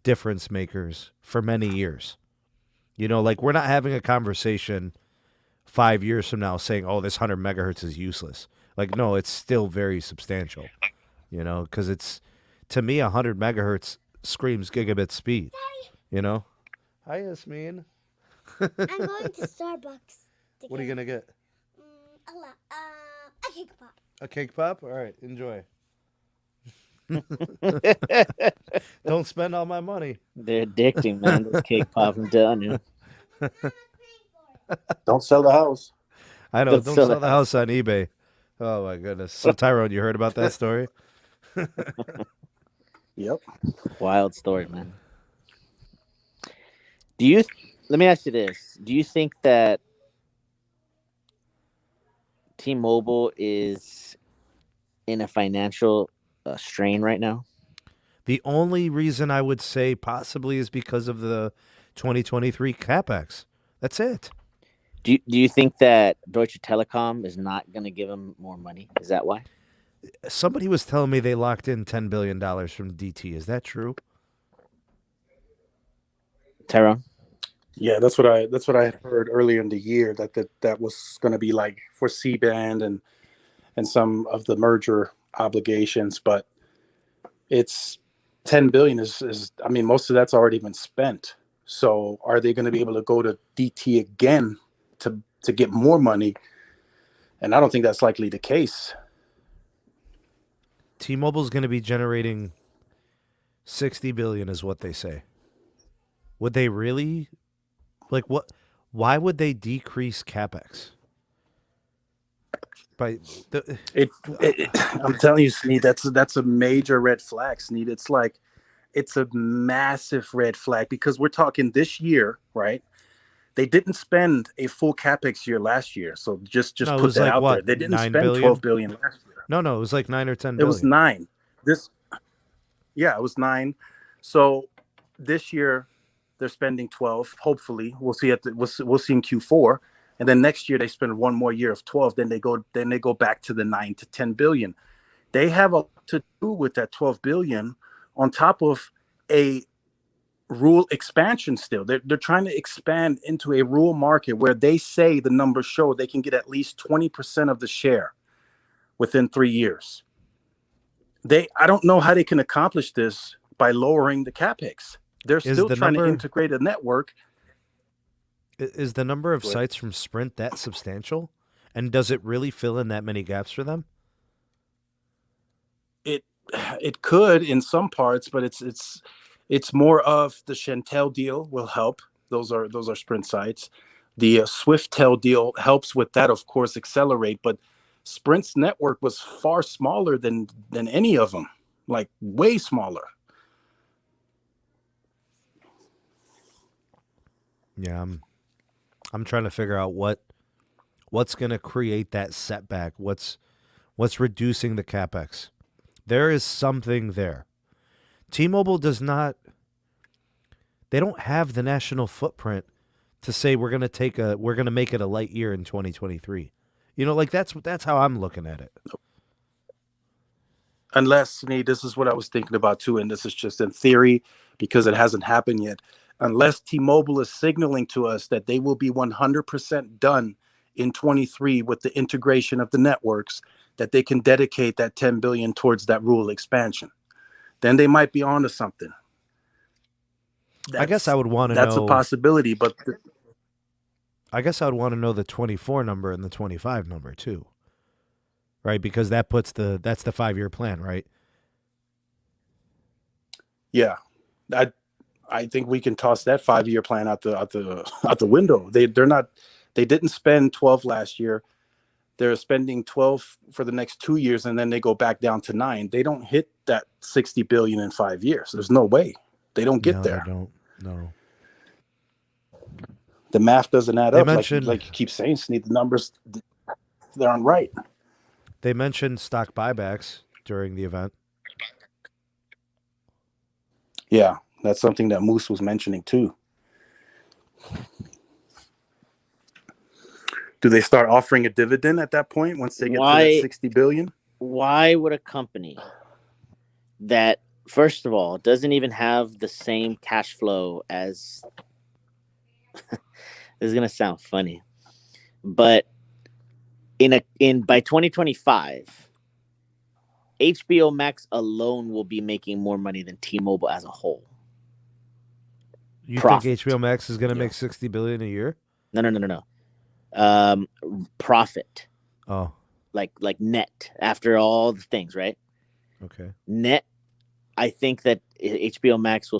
difference makers for many years. You know, like we're not having a conversation 5 years from now saying, "Oh, this 100 megahertz is useless." Like, no, it's still very substantial. You know, because it's to me 100 megahertz screams gigabit speed. You know. Hi, Yasmin. I'm going to Starbucks. What are you gonna get? A cake pop. A cake pop? All right, enjoy. Don't spend all my money. They're addicting, man. Those cake pops, I'm telling you. Don't sell the house. I know. Don't sell the house on eBay. Oh my goodness. So Tyrone, you heard about that story? Yep. Wild story, man. Let me ask you this. Do you think that T-Mobile is in a financial strain right now? The only reason I would say possibly is because of the 2023 CapEx. That's it. Do you think that Deutsche Telekom is not going to give them more money? Is that why? Somebody was telling me they locked in $10 billion from DT. Is that true? Tyrone? Yeah, that's what I had heard earlier in the year that was going to be like for C-band and some of the merger obligations, but it's 10 billion is I mean, most of that's already been spent. So are they going to be able to go to DT again to get more money? And I don't think that's likely the case. T-Mobile's going to be generating 60 billion is what they say. Would they really? Like what? Why would they decrease CapEx? I'm telling you, Sneed, that's a major red flag, Sneed. It's a massive red flag because we're talking this year, right? They didn't spend a full CapEx year last year, so just No, put that like out what, there. They didn't 9 spend billion? 12 billion last year. No, it was like 9 or 10 It billion. was 9. It was 9. So this year they're spending 12. Hopefully, we'll see we'll see in Q4, and then next year they spend one more year of 12. Then they go back to the 9 to 10 billion. They have a lot to do with that 12 billion on top of a rural expansion. Still, they're trying to expand into a rural market where they say the numbers show they can get at least 20% of the share within 3 years. I don't know how they can accomplish this by lowering the CapEx. They're still trying to integrate a network. Is the number of sites from Sprint that substantial? And does it really fill in that many gaps for them? It could in some parts, but it's more of the Shentel deal will help. Those are Sprint sites. The Swiftel deal helps with that, of course, accelerate. But Sprint's network was far smaller than any of them, like way smaller. Yeah, I'm trying to figure out what's going to create that setback. What's reducing the CapEx? There is something there. T-Mobile does not. They don't have the national footprint to say we're going to make it a light year in 2023. You know, like that's how I'm looking at it. Unless, this is what I was thinking about too, and this is just in theory because it hasn't happened yet. Unless T-Mobile is signaling to us that they will be 100% done in 23 with the integration of the networks, that they can dedicate that 10 billion towards that rural expansion, then they might be onto something. I guess I would want to know. That's a possibility, but I guess I would want to know the 24 number and the 25 number too, right? Because that's the 5-year plan, right? Yeah, I think we can toss that 5-year plan out the window. They didn't spend 12 last year. They're spending 12 for the next 2 years, and then they go back down to 9. They don't hit that 60 billion in 5 years. There's no way. They don't get there. They don't. No. The math doesn't add up. Like you keep saying, Sneed, the numbers, they're on right. They mentioned stock buybacks during the event. Yeah, that's something that Moose was mentioning too. Do they start offering a dividend at that point once they get to that 60 billion? Why would a company that, first of all, doesn't even have the same cash flow as this is gonna sound funny, but by 2025, HBO Max alone will be making more money than T-Mobile as a whole. You Profit. think HBO Max is going to make $60 billion a year? No. Profit. Oh, like net after all the things, right? okay. Net, I think that HBO Max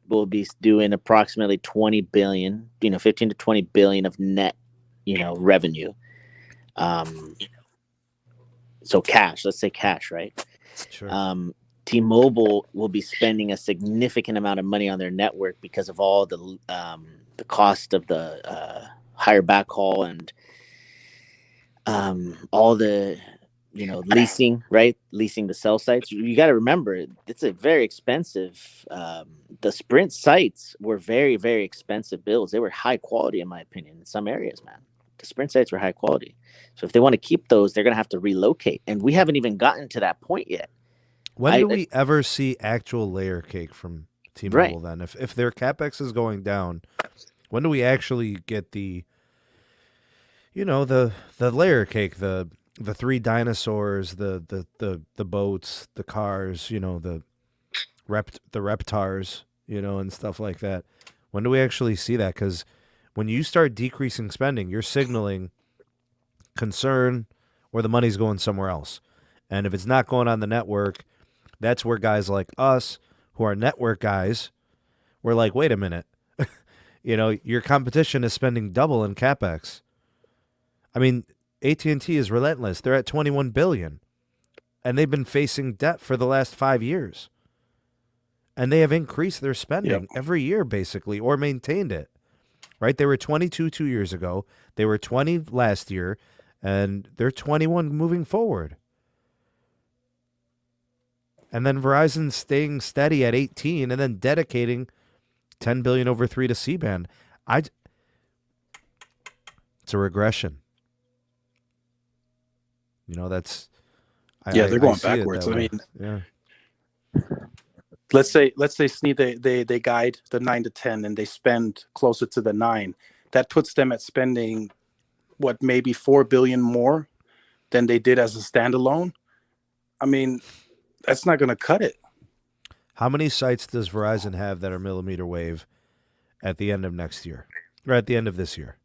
will be doing approximately 20 billion, 15 to 20 billion of net, revenue. So cash, let's say cash, right? Sure. T-Mobile will be spending a significant amount of money on their network because of all the cost of the higher backhaul and all the leasing, right? Leasing the cell sites. You got to remember, it's a very expensive. The Sprint sites were very, very expensive builds. They were high quality, in my opinion, in some areas, man. The Sprint sites were high quality. So if they want to keep those, they're going to have to relocate. And we haven't even gotten to that point yet. When do we ever see actual layer cake from T-Mobile then? If their CapEx is going down, when do we actually get the layer cake, the three dinosaurs, the boats, the cars, the reptars, and stuff like that? When do we actually see that? Because when you start decreasing spending, you're signaling concern or the money's going somewhere else. And if it's not going on the network, that's where guys like us, who are network guys, we're like, wait a minute. Your competition is spending double in CapEx. I mean, AT&T is relentless. They're at $21 billion. And they've been facing debt for the last 5 years. And they have increased their spending every year, basically, or maintained it. Right? They were 22 2 years ago. They were 20 last year. And they're 21 moving forward. And then Verizon's staying steady at 18 and then dedicating $10 billion over 3 to C-band. It's a regression. That's they're going backwards. I mean, let's say Sneed they guide the 9 to 10 and they spend closer to the 9. That puts them at spending maybe $4 billion more than they did as a standalone. I mean, that's not going to cut it. How many sites does Verizon have that are millimeter wave at the end of next year? Or at the end of this year?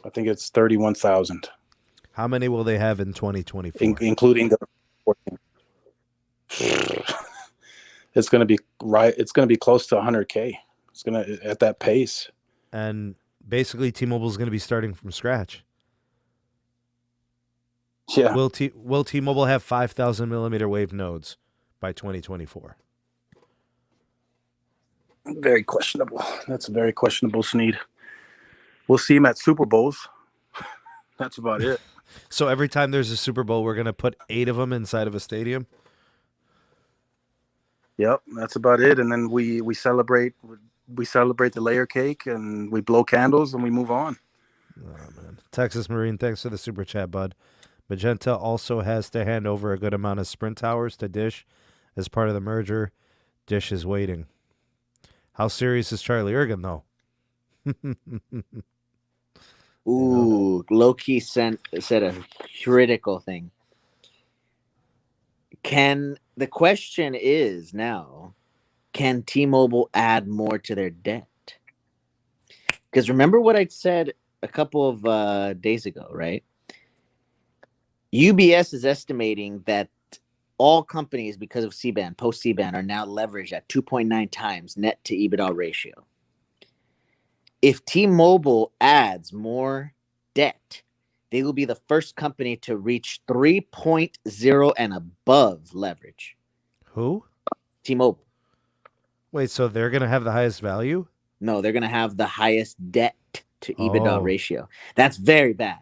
I think it's 31,000. How many will they have in 2024? Including the it's going to be right. It's going to be close to 100K. It's going to at that pace. And basically, T-Mobile is going to be starting from scratch. Yeah. Will T-Mobile have 5,000 millimeter wave nodes by 2024? Very questionable. That's very questionable, Sneed. We'll see him at Super Bowls. That's about it. So every time there's a Super Bowl, we're going to put 8 of them inside of a stadium? Yep, that's about it. And then we celebrate the layer cake and we blow candles and we move on. Oh, man. Texas Marine, thanks for the super chat, bud. Magenta also has to hand over a good amount of Sprint towers to Dish as part of the merger. Dish is waiting. How serious is Charlie Ergen, though? Ooh, low-key said a critical thing. The question is now, can T-Mobile add more to their debt? Because remember what I said a couple of days ago, right? UBS is estimating that all companies, because of C-band, post-C-band, are now leveraged at 2.9 times net to EBITDA ratio. If T-Mobile adds more debt, they will be the first company to reach 3.0 and above leverage. Who? T-Mobile. Wait, so they're going to have the highest value? No, they're going to have the highest debt to EBITDA ratio. That's very bad.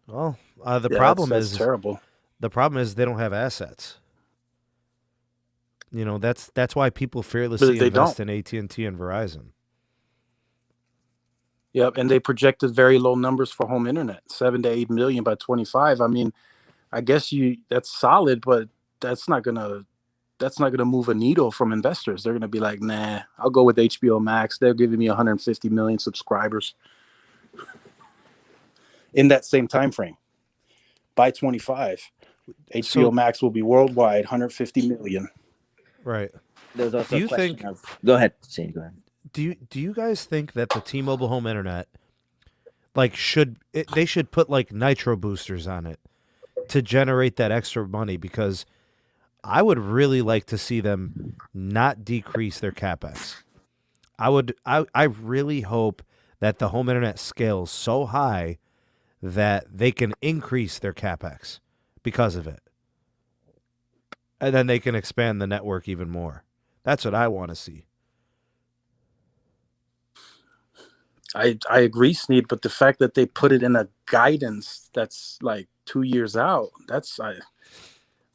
Well, the problem is terrible. The problem is they don't have assets. That's why people fearlessly invest in AT&T and Verizon. Yep, and they projected very low numbers for home internet, 7 to 8 million by 25. I mean, I guess that's solid, but that's not gonna move a needle from investors. They're gonna be like, nah, I'll go with HBO Max. They're giving me 150 million subscribers in that same time frame. By 25, HBO Max will be worldwide, 150 million. Right. There's also a question of. Go ahead, Shane. Go ahead. Do you guys think that the T-Mobile home internet, like, they should put like nitro boosters on it to generate that extra money? Because I would really like to see them not decrease their capex. I really hope that the home internet scales so high that they can increase their capex because of it, and then they can expand the network even more. That's what I want to see. I agree, Sneed, but the fact that they put it in a guidance that's like 2 years out,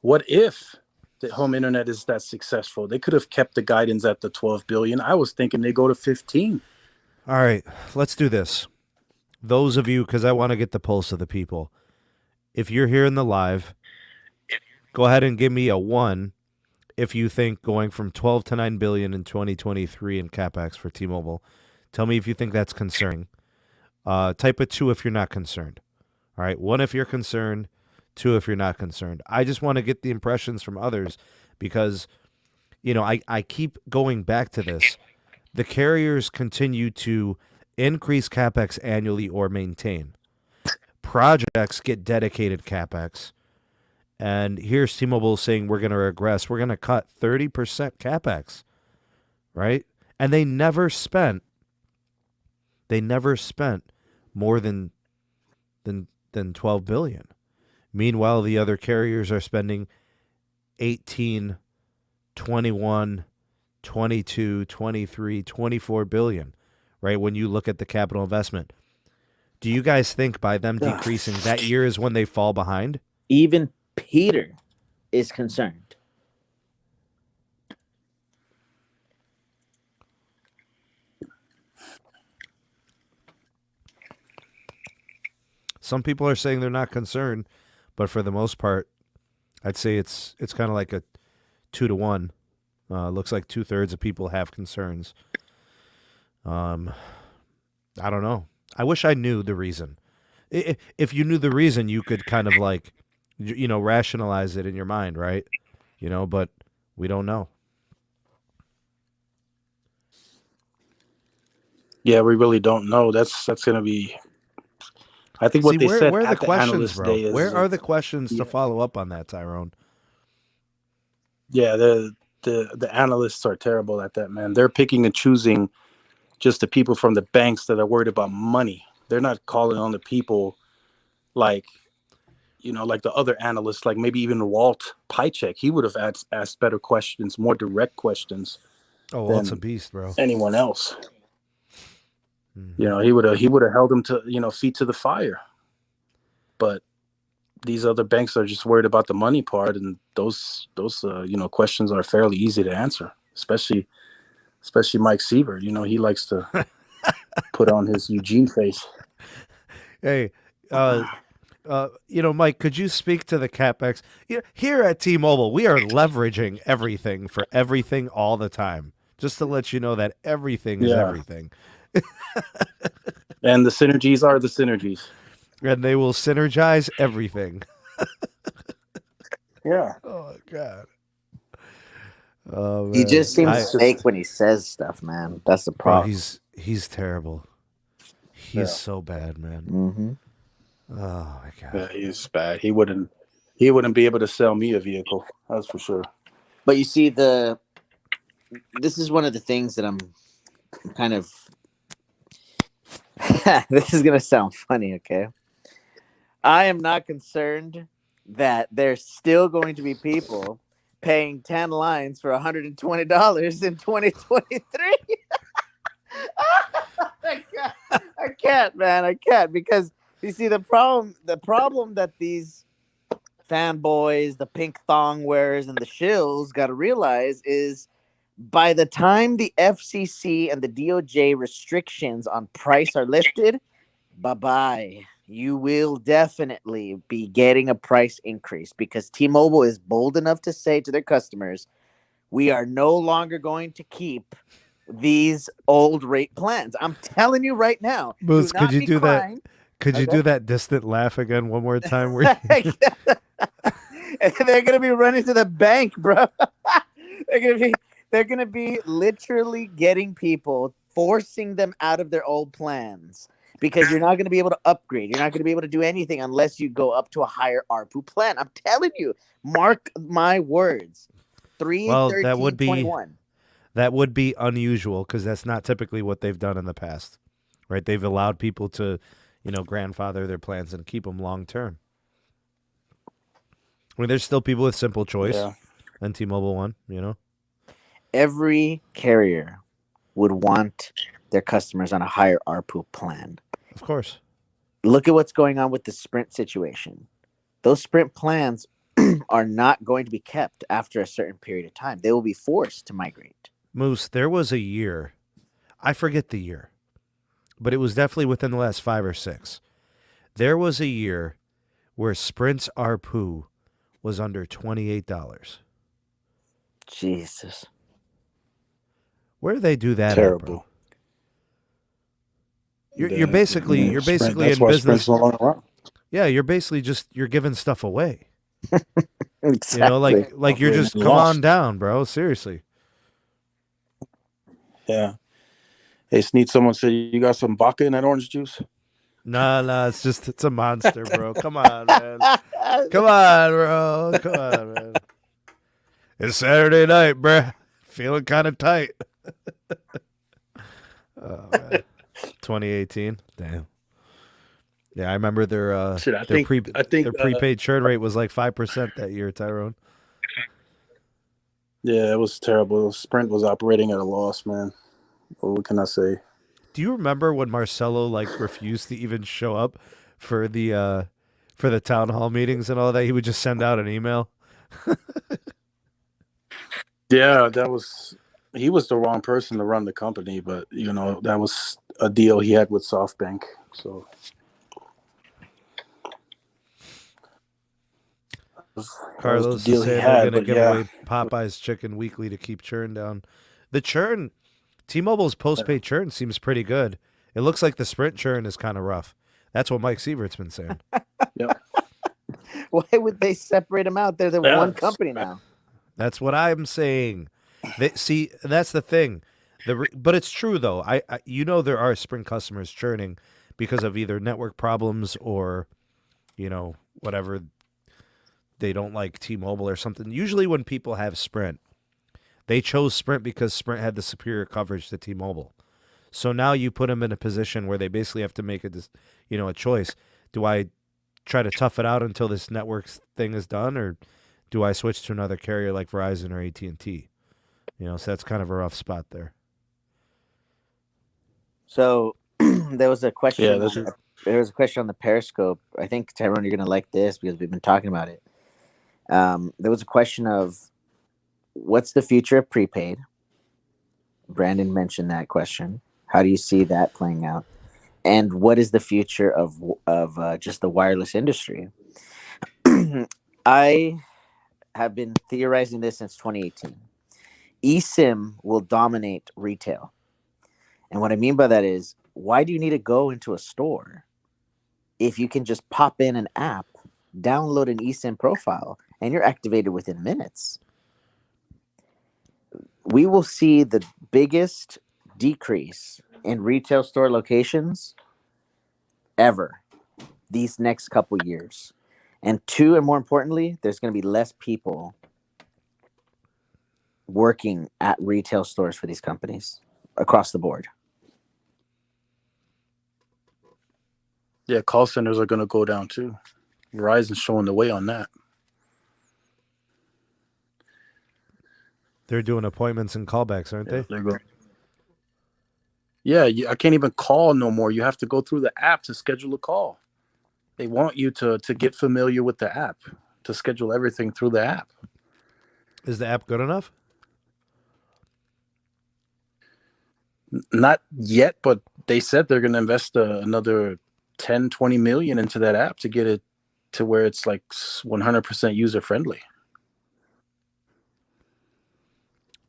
what if the home internet is that successful? They could have kept the guidance at the 12 billion. I was thinking they go to 15. All right, let's do this. Those of you, because I want to get the pulse of the people, if you're here in the live, go ahead and give me a 1 if you think going from 12 to 9 billion in 2023 in capex for T-Mobile. Tell me if you think that's concerning. Type a 2 if you're not concerned. All right, 1 if you're concerned, 2 if you're not concerned. I just want to get the impressions from others because, I keep going back to this. The carriers continue to increase capex annually or maintain. Projects get dedicated capex. And here's T-Mobile saying we're going to regress. We're going to cut 30% capex, right? And they never spent more than 12 billion. Meanwhile, the other carriers are spending 18, 21, 22, 23, 24 billion, right? When you look at the capital investment. Do you guys think by them decreasing that year is when they fall behind? Even Peter is concerned. Some people are saying they're not concerned, but for the most part, I'd say it's kind of like a 2 to 1. Looks like 2/3 of people have concerns. I don't know. I wish I knew the reason. If you knew the reason, you could kind of like, rationalize it in your mind, right? But we don't know. Yeah, we really don't know. That's going to be. I think what they said where are at the the questions, analyst bro? day is. Where are the questions to follow up on that, Tyrone? Yeah, the analysts are terrible at that, man. They're picking and choosing just the people from the banks that are worried about money. They're not calling on the people like the other analysts, like maybe even Walt Pychek. He would have asked better questions, more direct questions. Oh, Walt's a beast, bro. Anyone else. He would have held them to, feet to the fire. But these other banks are just worried about the money part, and those questions are fairly easy to answer, especially Mike Siebert. He likes to put on his Eugene face. Hey, Mike, could you speak to the CapEx? Here at T-Mobile, we are leveraging everything for everything all the time, just to let you know that everything is everything. And the synergies are the synergies. And they will synergize everything. Yeah. Oh, God. Oh, man. He just seems fake when he says stuff, man. That's the problem. Bro, he's terrible. He's so bad, man. Mm-hmm. Oh, my God. Yeah, he's bad. He wouldn't be able to sell me a vehicle. That's for sure. But you see, this is one of the things that I'm kind of. This is gonna sound funny, okay? I am not concerned that there's still going to be people paying 10 lines for $120 in 2023. I can't, man. I can't, because you see the problem that these fanboys, the pink thong wearers, and the shills got to realize is By the time the FCC and the DOJ restrictions on price are lifted, bye-bye. You will definitely be getting a price increase because T-Mobile is bold enough to say to their customers, we are no longer going to keep these old rate plans. I'm telling you right now. Moose, do not could you be do crying. that? Could you Okay. do that distant laugh again one more time? Where you... They're gonna be running to the bank, bro. They're gonna be literally getting people, forcing them out of their old plans because you're not gonna be able to upgrade. You're not gonna be able to do anything unless you go up to a higher ARPU plan. I'm telling you, mark my words. Well, that would be 313.21. that would be unusual because that's not typically what they've done in the past, right? They've allowed people to, grandfather their plans and keep them long term. I mean, there's still people with simple choice and T-Mobile One, Every carrier would want their customers on a higher ARPU plan. Of course. Look at what's going on with the Sprint situation. Those Sprint plans are not going to be kept after a certain period of time. They will be forced to migrate. Moose, there was a year, I forget the year, but it was definitely within the last 5 or 6. There was a year where Sprint's ARPU was under $28. Jesus. Where do they do that? Terrible. You're basically in that's why business. Sprint's no longer around. Yeah, you're basically you're giving stuff away. Exactly. Like you're just come on down, bro. Seriously. Yeah. Hey, Sneed, someone said you got some vodka in that orange juice? Nah, it's a monster, bro. Come on, man. Come on, bro. Come on, man. It's Saturday night, bro. Feeling kind of tight. Oh, man. 2018. Damn. Yeah, I remember their prepaid churn rate was like 5% that year, Tyrone. Yeah, it was terrible. Sprint was operating at a loss, man. What can I say? Do you remember when Marcelo refused to even show up for the town hall meetings and all that? He would just send out an email. Yeah, he was the wrong person to run the company, but that was a deal he had with SoftBank. So Carlos is saying they're going to give away Popeye's chicken weekly to keep churn down. The churn, T-Mobile's postpaid churn seems pretty good. It looks like the Sprint churn is kind of rough. That's what Mike Sievert's been saying. Yep. Why would they separate them out? They're one company now. That's what I'm saying. See, that's the thing. But it's true though. I there are Sprint customers churning because of either network problems or, whatever. They don't like T-Mobile or something. Usually when people have Sprint, they chose Sprint because Sprint had the superior coverage to T-Mobile. So now you put them in a position where they basically have to make a choice. Do I try to tough it out until this network thing is done, or do I switch to another carrier like Verizon or AT&T? So that's kind of a rough spot there. So there was a question. Yeah, there was a question on the Periscope. I think, Tyrone, you're going to like this because we've been talking about it. There was a question of what's the future of prepaid? Brandon mentioned that question. How do you see that playing out? And what is the future of just the wireless industry? I have been theorizing this since 2018. eSIM will dominate retail. And what I mean by that is, why do you need to go into a store if you can just pop in an app, download an eSIM profile, and you're activated within minutes? We will see the biggest decrease in retail store locations ever these next couple years. And more importantly, there's going to be less people working at retail stores for these companies across the board. Yeah, call centers are going to go down too. Verizon's showing the way on that. They're doing appointments and callbacks, aren't they? They're going. Yeah, I can't even call no more. You have to go through the app to schedule a call. They want you to get familiar with the app, to schedule everything through the app. Is the app good enough? Not yet, but they said they're going to invest another 10, 20 million into that app to get it to where it's like 100% user friendly.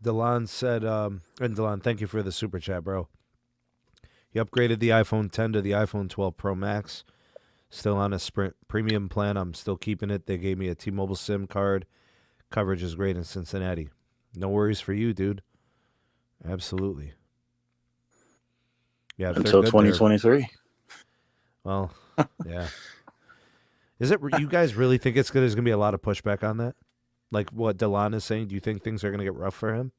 Delon said, and Delon, thank you for the super chat, bro. He upgraded the iPhone 10 to the iPhone 12 Pro Max. Still on a Sprint premium plan. I'm still keeping it. They gave me a T-Mobile SIM card. Coverage is great in Cincinnati. No worries for you, dude. Absolutely. Yeah, until 2023. Well, yeah. Is it? You guys really think there's going to be a lot of pushback on that? Like what Delon is saying? Do you think things are going to get rough for him?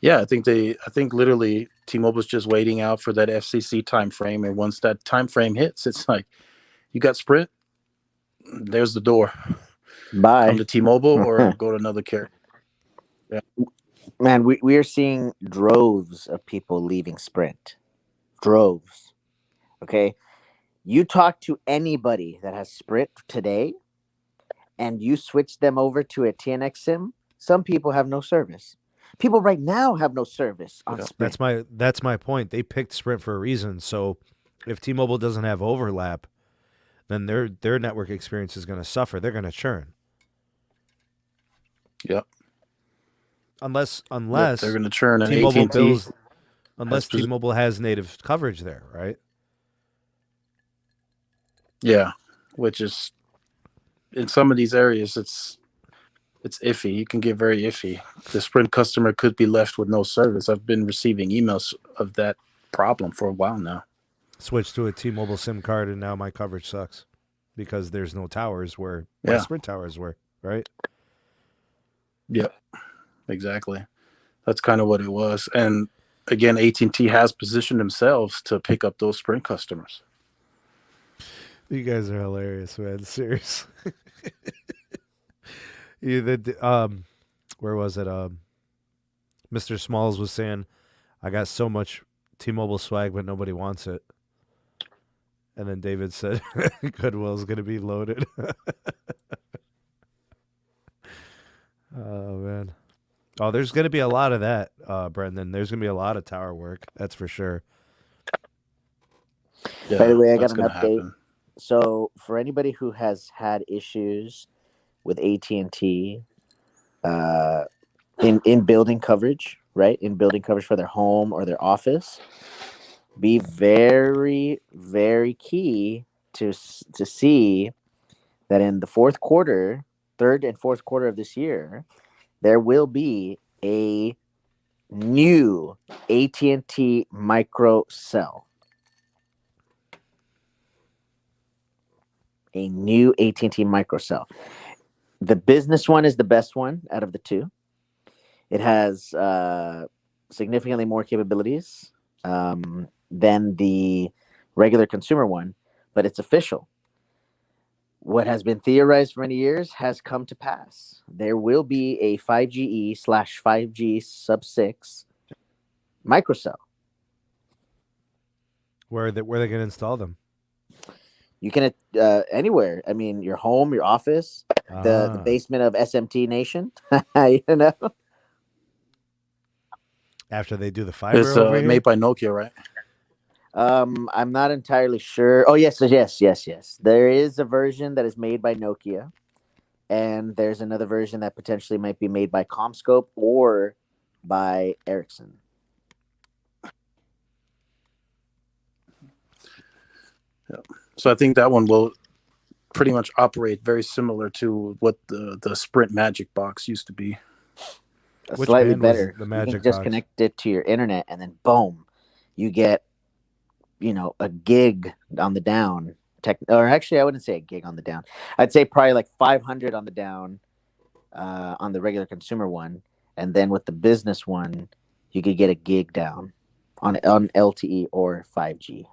Yeah, I think literally T-Mobile's just waiting out for that FCC time frame, and once that time frame hits, it's like you got Sprint, there's the door. Bye. Come to T-Mobile or go to another carrier. Yeah. Man, we are seeing droves of people leaving Sprint. Droves. Okay? You talk to anybody that has Sprint today and you switch them over to a TNX SIM, some people have no service. People right now have no service on Sprint. That's my point. They picked Sprint for a reason. So if T-Mobile doesn't have overlap, then their network experience is going to suffer. They're going to churn. Yep. Unless they're going to churn. T-Mobile bills, unless T-Mobile has native coverage there, right? Yeah, which is in some of these areas it's iffy. You can get very iffy. The Sprint customer could be left with no service. I've been receiving emails of that problem for a while now. Switched to a T-Mobile SIM card and now my coverage sucks because there's no towers where my Sprint towers were, right? Yep, exactly. That's kind of what it was. And again, AT&T has positioned themselves to pick up those Sprint customers. You guys are hilarious, man. Serious. Where was it? Mr. Smalls was saying, I got so much T-Mobile swag, but nobody wants it. And then David said, Goodwill's going to be loaded. Oh, man. Oh, there's going to be a lot of that, Brendan. There's going to be a lot of tower work. That's for sure. Yeah, by the way, I got an update. Happen. So for anybody who has had issues with AT&T in building coverage, right? In building coverage for their home or their office, be very, very key to see that in the third and fourth quarter of this year, there will be a new AT&T micro cell. A new AT&T micro cell. The business one is the best one out of the two. It has significantly more capabilities than the regular consumer one, but it's official. What has been theorized for many years has come to pass. There will be a 5GE/5G sub-6 microcell. Where are they going to install them? You can anywhere. I mean, your home, your office, the basement of SMT Nation. You know. After they do the fiber, it's made by Nokia, right? I'm not entirely sure. Oh, yes. There is a version that is made by Nokia, and there's another version that potentially might be made by CommScope or by Ericsson. Yeah. So I think that one will pretty much operate very similar to what the Sprint Magic Box used to be. Slightly better. The Magic you can just box? Connect it to your internet, and then boom, you get, a gig on the down. Or actually, I wouldn't say a gig on the down. I'd say probably like 500 on the down on the regular consumer one, and then with the business one, you could get a gig down on LTE or 5G.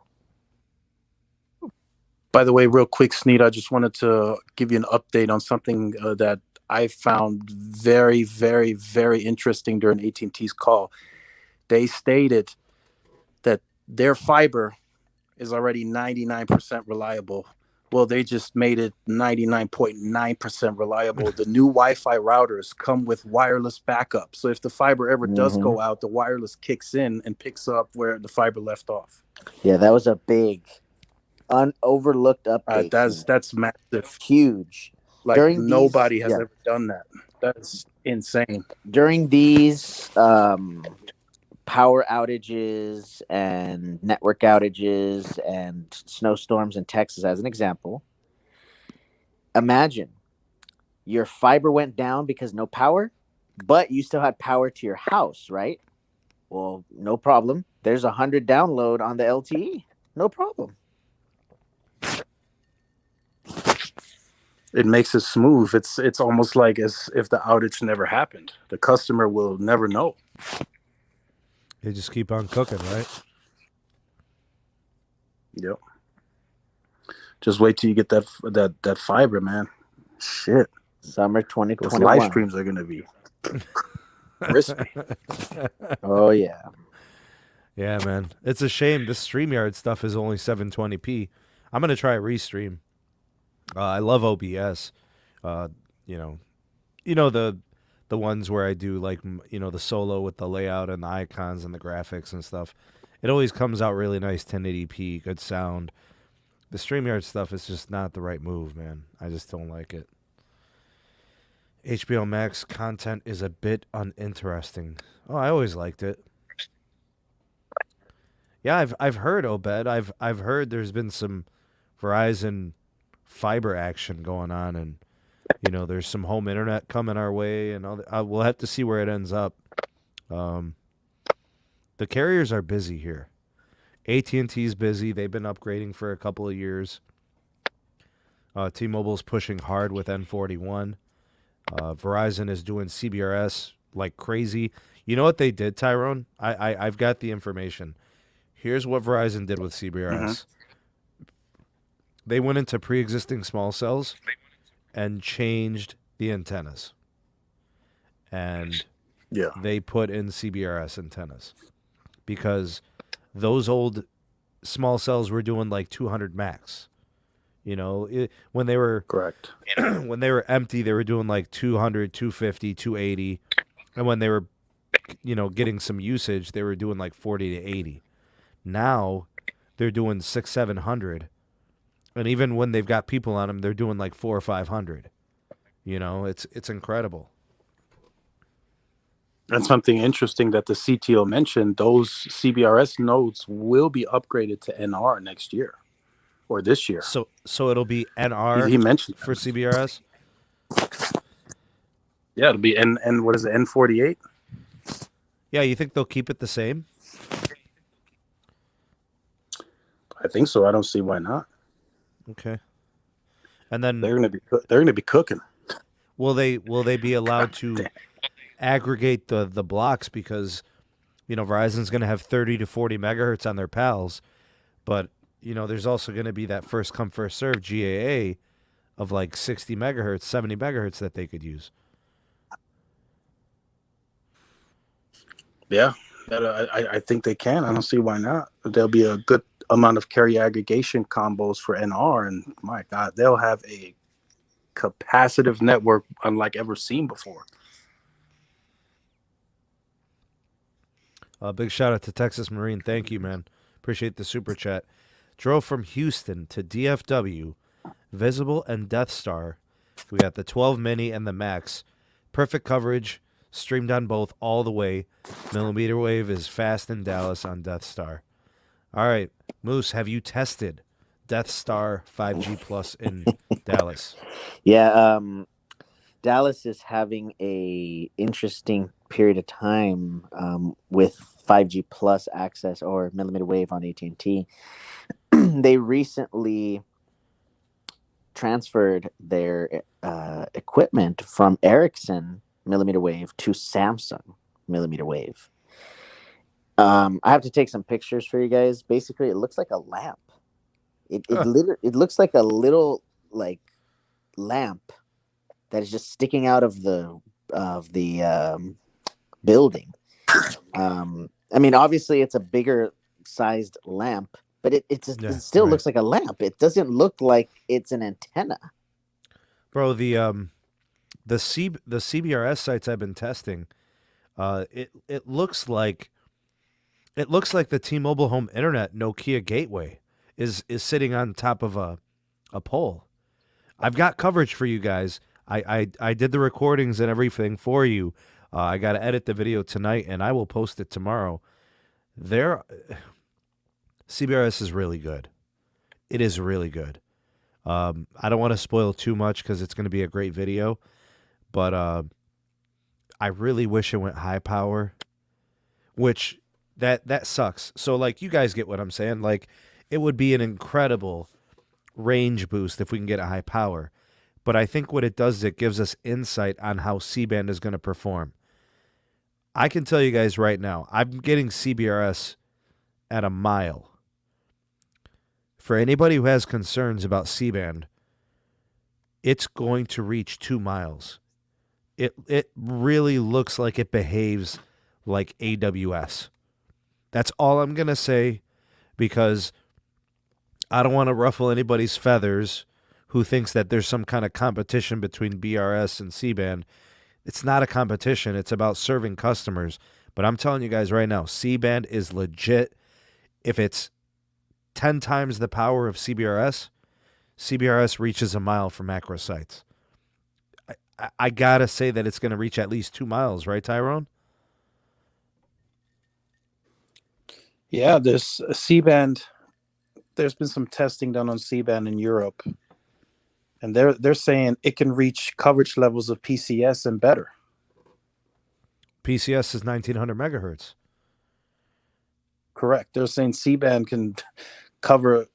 By the way, real quick, Sneed, I just wanted to give you an update on something that I found very, very, very interesting during AT&T's call. They stated that their fiber is already 99% reliable Well, they just made it 99.9% reliable. The new Wi-Fi routers come with wireless backup. So if the fiber ever does go out, the wireless kicks in and picks up where the fiber left off. Yeah, that was a big, overlooked update. That's massive. Huge. Like nobody has ever done that. That's insane. During these power outages and network outages and snowstorms in Texas, as an example, imagine your fiber went down because no power, but you still had power to your house, right? Well, no problem. There's 100 download on the LTE. No problem. It makes it smooth. It's almost like as if the outage never happened. The customer will never know. They just keep on cooking, right? Yep. Just wait till you get that fiber, man. Shit. Summer 2021. Those live streams are gonna be crispy. Oh yeah. Yeah, man. It's a shame this StreamYard stuff is only 720p. I'm gonna try Restream. I love OBS. You know the ones where I do like the solo with the layout and the icons and the graphics and stuff. It always comes out really nice, 1080p, good sound. The StreamYard stuff is just not the right move, man. I just don't like it. HBO Max content is a bit uninteresting. Oh, I always liked it. Yeah, I've heard, Obed. I've heard there's been some Verizon fiber action going on, and there's some home internet coming our way, and we'll have to see where it ends up. The carriers are busy here. AT&T's busy. They've been upgrading for a couple of years. T-Mobile's pushing hard with N41. Verizon is doing CBRS like crazy. You know what they did, Tyrone? I've got the information. Here's what Verizon did with CBRS. They went into pre-existing small cells and changed the antennas. And they put in CBRS antennas. Because those old small cells were doing like 200 max. When they were correct, when they were empty, they were doing like 200, 250, 280. And when they were, getting some usage, they were doing like 40 to 80. Now they're doing 600, 700. And even when they've got people on them, they're doing like 400 or 500. It's incredible. And something interesting that the CTO mentioned, those CBRS nodes will be upgraded to NR next year or this year. So it'll be NR he mentioned for CBRS? Yeah, it'll be what is it, N48? Yeah, you think they'll keep it the same? I think so. I don't see why not. Okay. And then they're gonna be cooking. Will they be allowed to aggregate the blocks, because Verizon's going to have 30 to 40 megahertz on their pals, but there's also going to be that first come first serve GAA of like 60 megahertz, 70 megahertz that they could use. Yeah, I think they can. I don't see why not. There'll be a good amount of carrier aggregation combos for NR, and my God, they'll have a capacitive network unlike ever seen before. Big shout out to Texas Marine. Thank you, man. Appreciate the super chat. Drove from Houston to DFW, Visible and Death Star. We got the 12 Mini and the Max. Perfect coverage. Streamed on both all the way. Millimeter wave is fast in Dallas on Death Star. All right, Moose, have you tested Death Star 5G Plus in Dallas? Yeah, Dallas is having a interesting period of time with 5G Plus access or millimeter wave on AT&T. They recently transferred their equipment from Ericsson millimeter wave to Samsung millimeter wave. I have to take some pictures for you guys. Basically, it looks like a lamp. It looks like a little like lamp that is just sticking out of the building. I mean, obviously, it's a bigger sized lamp, but it Yeah, still right. looks like a lamp. It doesn't look like it's an antenna. Bro, the CBRS sites I've been testing, it looks like the T-Mobile home internet Nokia gateway is sitting on top of a pole. I've got coverage for you guys. I did the recordings and everything for you. I got to edit the video tonight, and I will post it tomorrow. CBRS is really good. It is really good. I don't want to spoil too much because it's going to be a great video, but I really wish it went high power, which that sucks. So like you guys get what I'm saying. Like it would be an incredible range boost if we can get a high power. But I think what it does is it gives us insight on how C-band is going to perform. I can tell you guys right now, I'm getting CBRS at a mile. For anybody who has concerns about C-band, it's going to reach 2 miles. It really looks like it behaves like AWS. That's all I'm going to say because I don't want to ruffle anybody's feathers who thinks that there's some kind of competition between BRS and C-band. It's not a competition. It's about serving customers. But I'm telling you guys right now, C-band is legit. If it's 10 times the power of CBRS, CBRS reaches a mile for macro sites. I got to say that it's going to reach at least 2 miles, right, Tyrone? Yeah, there's a C-band. There's been some testing done on C-band in Europe, and they're saying it can reach coverage levels of PCS and better. PCS is 1900 megahertz. Correct. They're saying C-band can cover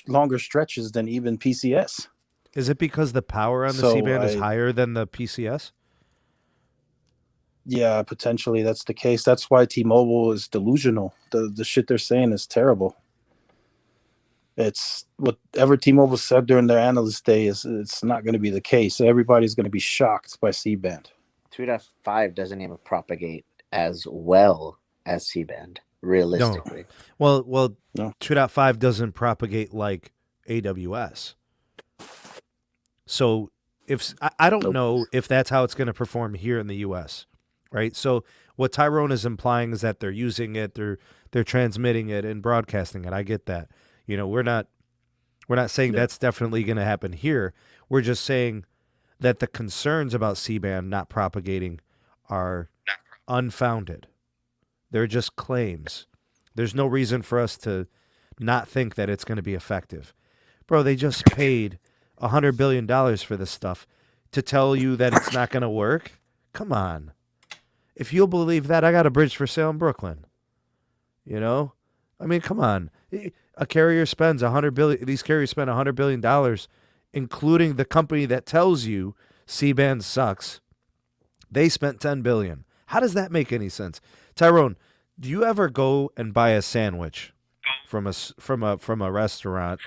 longer stretches than even PCS. Is it because the power on the C-band is higher than the PCS? Yeah, potentially that's the case. That's why T-Mobile is delusional. The shit they're saying is terrible. It's whatever T-Mobile said during their analyst day it's not going to be the case. Everybody's going to be shocked by C-band. 2.5 doesn't even propagate as well as C-band, realistically. No. Well, No. 2.5 doesn't propagate like AWS. So I don't know if that's how it's going to perform here in the U.S., right? So what Tyrone is implying is that they're using it, they're transmitting it and broadcasting it. I get that. You know, we're not saying that's definitely going to happen here. We're just saying that the concerns about C-band not propagating are unfounded. They're just claims. There's no reason for us to not think that it's going to be effective. Bro, they just paid $100 billion for this stuff to tell you that it's not going to work. Come on. If you'll believe that, I got a bridge for sale in Brooklyn. You know? I mean, come on. A carrier spends $100 billion. These carriers spend $100 billion, including the company that tells you C-band sucks. They spent $10 billion. How does that make any sense? Tyrone, do you ever go and buy a sandwich from a restaurant,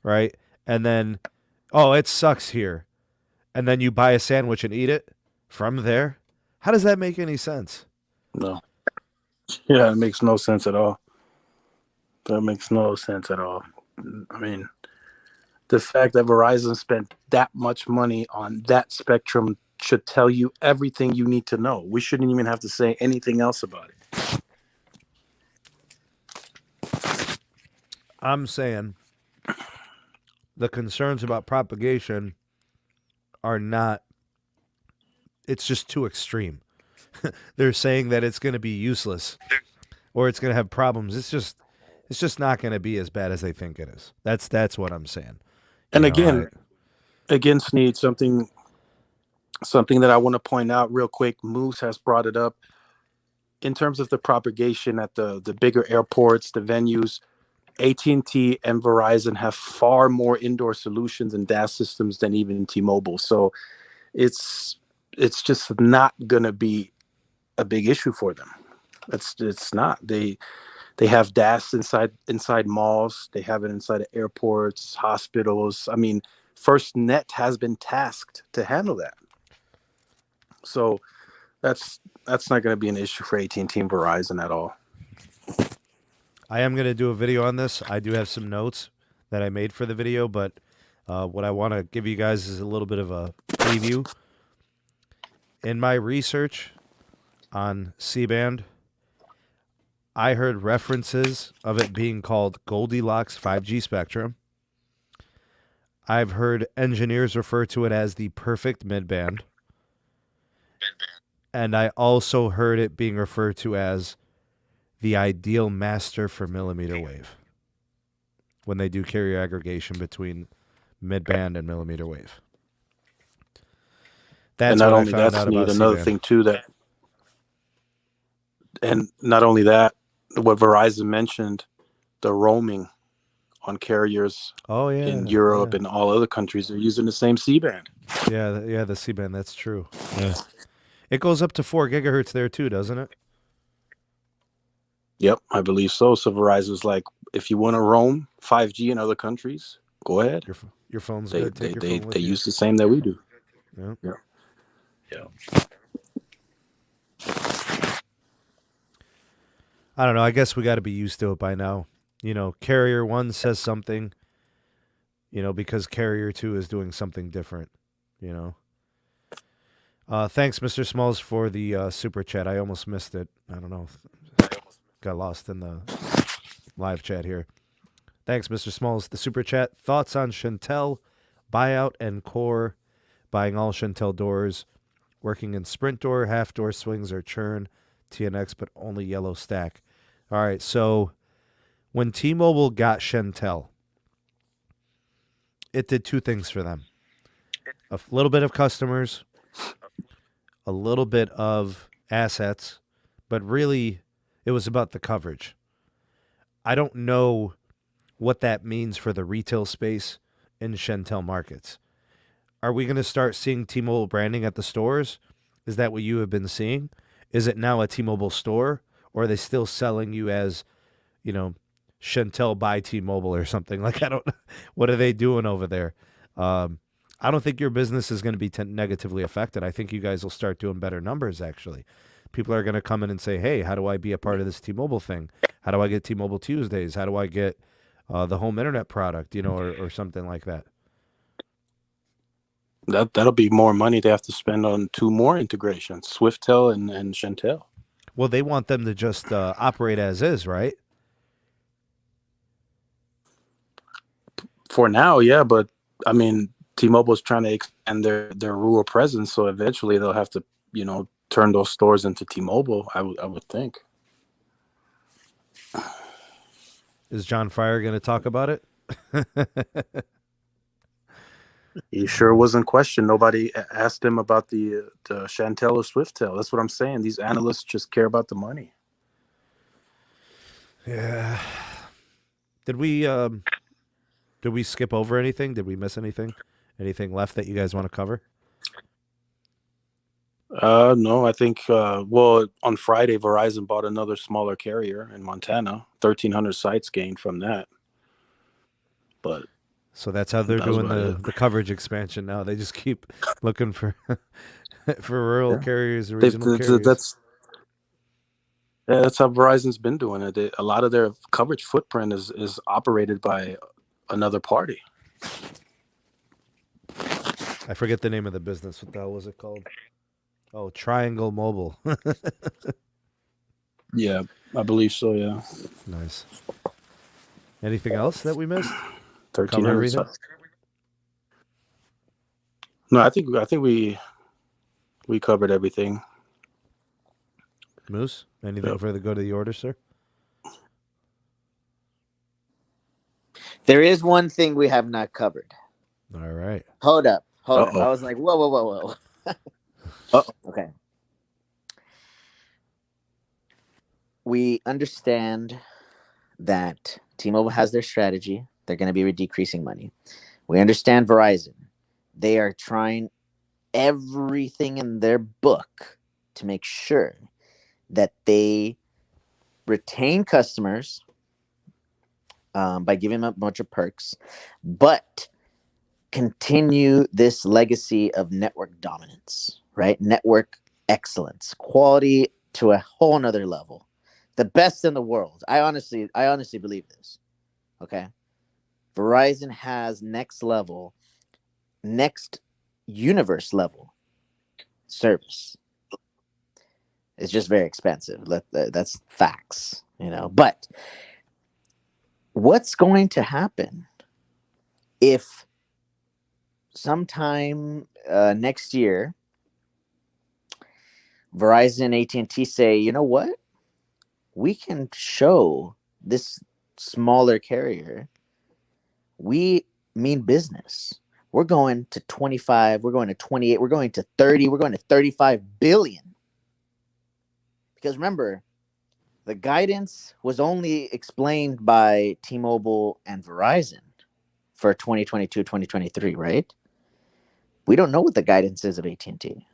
right? And then, oh, it sucks here. And then you buy a sandwich and eat it from there? How does that make any sense? No. Yeah, it makes no sense at all. That makes no sense at all. I mean, the fact that Verizon spent that much money on that spectrum should tell you everything you need to know. We shouldn't even have to say anything else about it. I'm saying the concerns about propagation are not, it's just too extreme. They're saying that it's going to be useless or it's going to have problems. It's just not going to be as bad as they think it is. That's what I'm saying. And again, Sneed, something that I want to point out real quick. Moose has brought it up in terms of the propagation at the bigger airports, the venues. AT&T and Verizon have far more indoor solutions and DAS systems than even T-Mobile. So it's just not going to be a big issue for them. It's not. They have DAS inside malls. They have it inside of airports, hospitals. I mean, FirstNet has been tasked to handle that. So that's not going to be an issue for AT&T and Verizon at all. I am going to do a video on this. I do have some notes that I made for the video, but what I want to give you guys is a little bit of a preview. In my research on C-band, I heard references of it being called Goldilocks 5G spectrum. I've heard engineers refer to it as the perfect midband. And I also heard it being referred to as the ideal master for millimeter wave when they do carrier aggregation between midband and millimeter wave. That's and not what only I found that's out neat, about another C-band. thing too that, and not only that, what Verizon mentioned, the roaming on carriers Oh yeah, in Europe yeah. and all other countries are using the same C-band. Yeah, the C-band. That's true. Yeah, it goes up to 4 gigahertz there too, doesn't it? Yep, I believe so. So Verizon's like, if you want to roam 5G in other countries, go ahead. Your phone's They good. Take your phone with they you. use the same that we do. Yeah. Yeah. I don't know. I guess we got to be used to it by now. You know, Carrier 1 says something, you know, because Carrier 2 is doing something different, you know. Thanks, Mr. Smalls, for the super chat. I almost missed it. I don't know. Got lost in the live chat here. Thanks, Mr. Smalls. The super chat. Thoughts on Chantel, buyout, and core, buying all Chantel doors, working in sprint door, half door swings, or churn, TNX, but only yellow stack. All right, so when T-Mobile got Chantel, it did two things for them. A little bit of customers, a little bit of assets, but really it was about the coverage. I don't know what that means for the retail space in Chantel markets. Are we going to start seeing T-Mobile branding at the stores? Is that what you have been seeing? Is it now a T-Mobile store, or are they still selling you as, you know, Chantel by T-Mobile or something? Like, I don't know. What are they doing over there? I don't think your business is going to be negatively affected. I think you guys will start doing better numbers, actually. People are going to come in and say, hey, how do I be a part of this T-Mobile thing? How do I get T-Mobile Tuesdays? How do I get the home internet product, you know, or something like that? That'll be more money they have to spend on 2 more integrations, Swiftel and Chantel. Well, they want them to just operate as is, right? For now, yeah, but I mean, T-Mobile's trying to expand their rural presence, so eventually they'll have to, you know, turn those stores into T-Mobile. I would think. Is John Fryer going to talk about it? He sure wasn't questioned. Nobody asked him about the Chantel or Swiftel. That's what I'm saying. These analysts just care about the money. Yeah. Did we skip over anything? Did we miss anything? Anything left that you guys want to cover? No, I think, well, on Friday, Verizon bought another smaller carrier in Montana. 1,300 sites gained from that. But so that's how they're doing the coverage expansion now. They just keep looking for rural carriers, regional carriers. That's how Verizon's been doing it. A lot of their coverage footprint is operated by another party. I forget the name of the business. What the hell was it called? Oh, Triangle Mobile. Yeah, I believe so, yeah. Nice. Anything else that we missed? 1,300 sites. No, I think we covered everything. Moose, anything further go to the order, sir? There is one thing we have not covered. All right. Hold up. I was like, whoa. Okay. We understand that T-Mobile has their strategy. They're going to be decreasing money. We understand Verizon. They are trying everything in their book to make sure that they retain customers by giving them a bunch of perks, but continue this legacy of network dominance, right? Network excellence, quality to a whole nother level. The best in the world. I honestly believe this. Okay. Verizon has next universe level service. It's just very expensive. That's facts, But what's going to happen if sometime next year Verizon AT&T say, you know what? We can show this smaller carrier we mean business. We're going to 25, we're going to 28, we're going to 30, we're going to 35 billion. Because remember, the guidance was only explained by T-Mobile and Verizon for 2022, 2023, right? We don't know what the guidance is of AT&T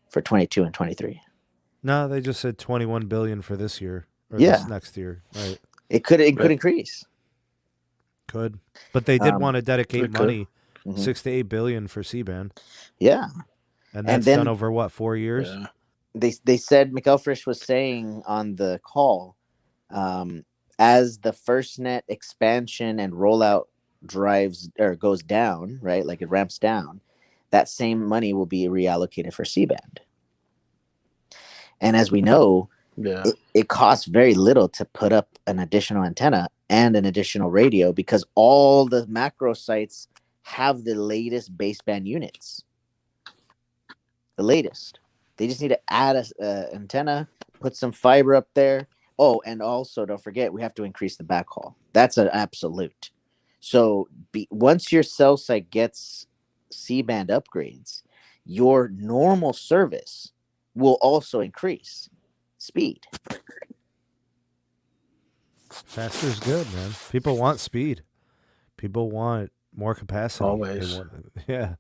for 22 and 23. No, they just said 21 billion for this year or this next year, right? It could increase. Could. But they did want to dedicate money, 6 to 8 billion for C-band. Yeah. And that's done over what, 4 years? Yeah. They said McElfresh was saying on the call, as the FirstNet expansion and rollout goes down, right? Like it ramps down, that same money will be reallocated for C-band. And as we know, it costs very little to put up an additional antenna and an additional radio because all the macro sites have the latest baseband units. The latest. They just need to add an antenna, put some fiber up there. Oh, and also don't forget, we have to increase the backhaul. That's an absolute. So once your cell site gets C-band upgrades, your normal service will also increase speed. Faster is good, man. People want speed. People want more capacity. Always. Yeah.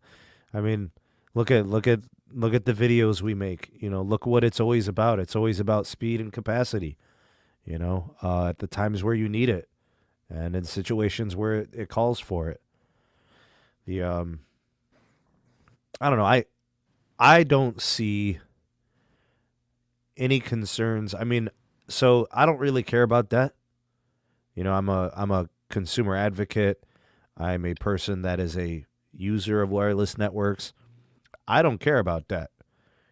I mean, look at the videos we make. Look what it's always about. It's always about speed and capacity. At the times where you need it, and in situations where it calls for it. I don't know. I don't see any concerns. I mean, so I don't really care about debt. I'm a consumer advocate. I'm a person that is a user of wireless networks. I don't care about debt.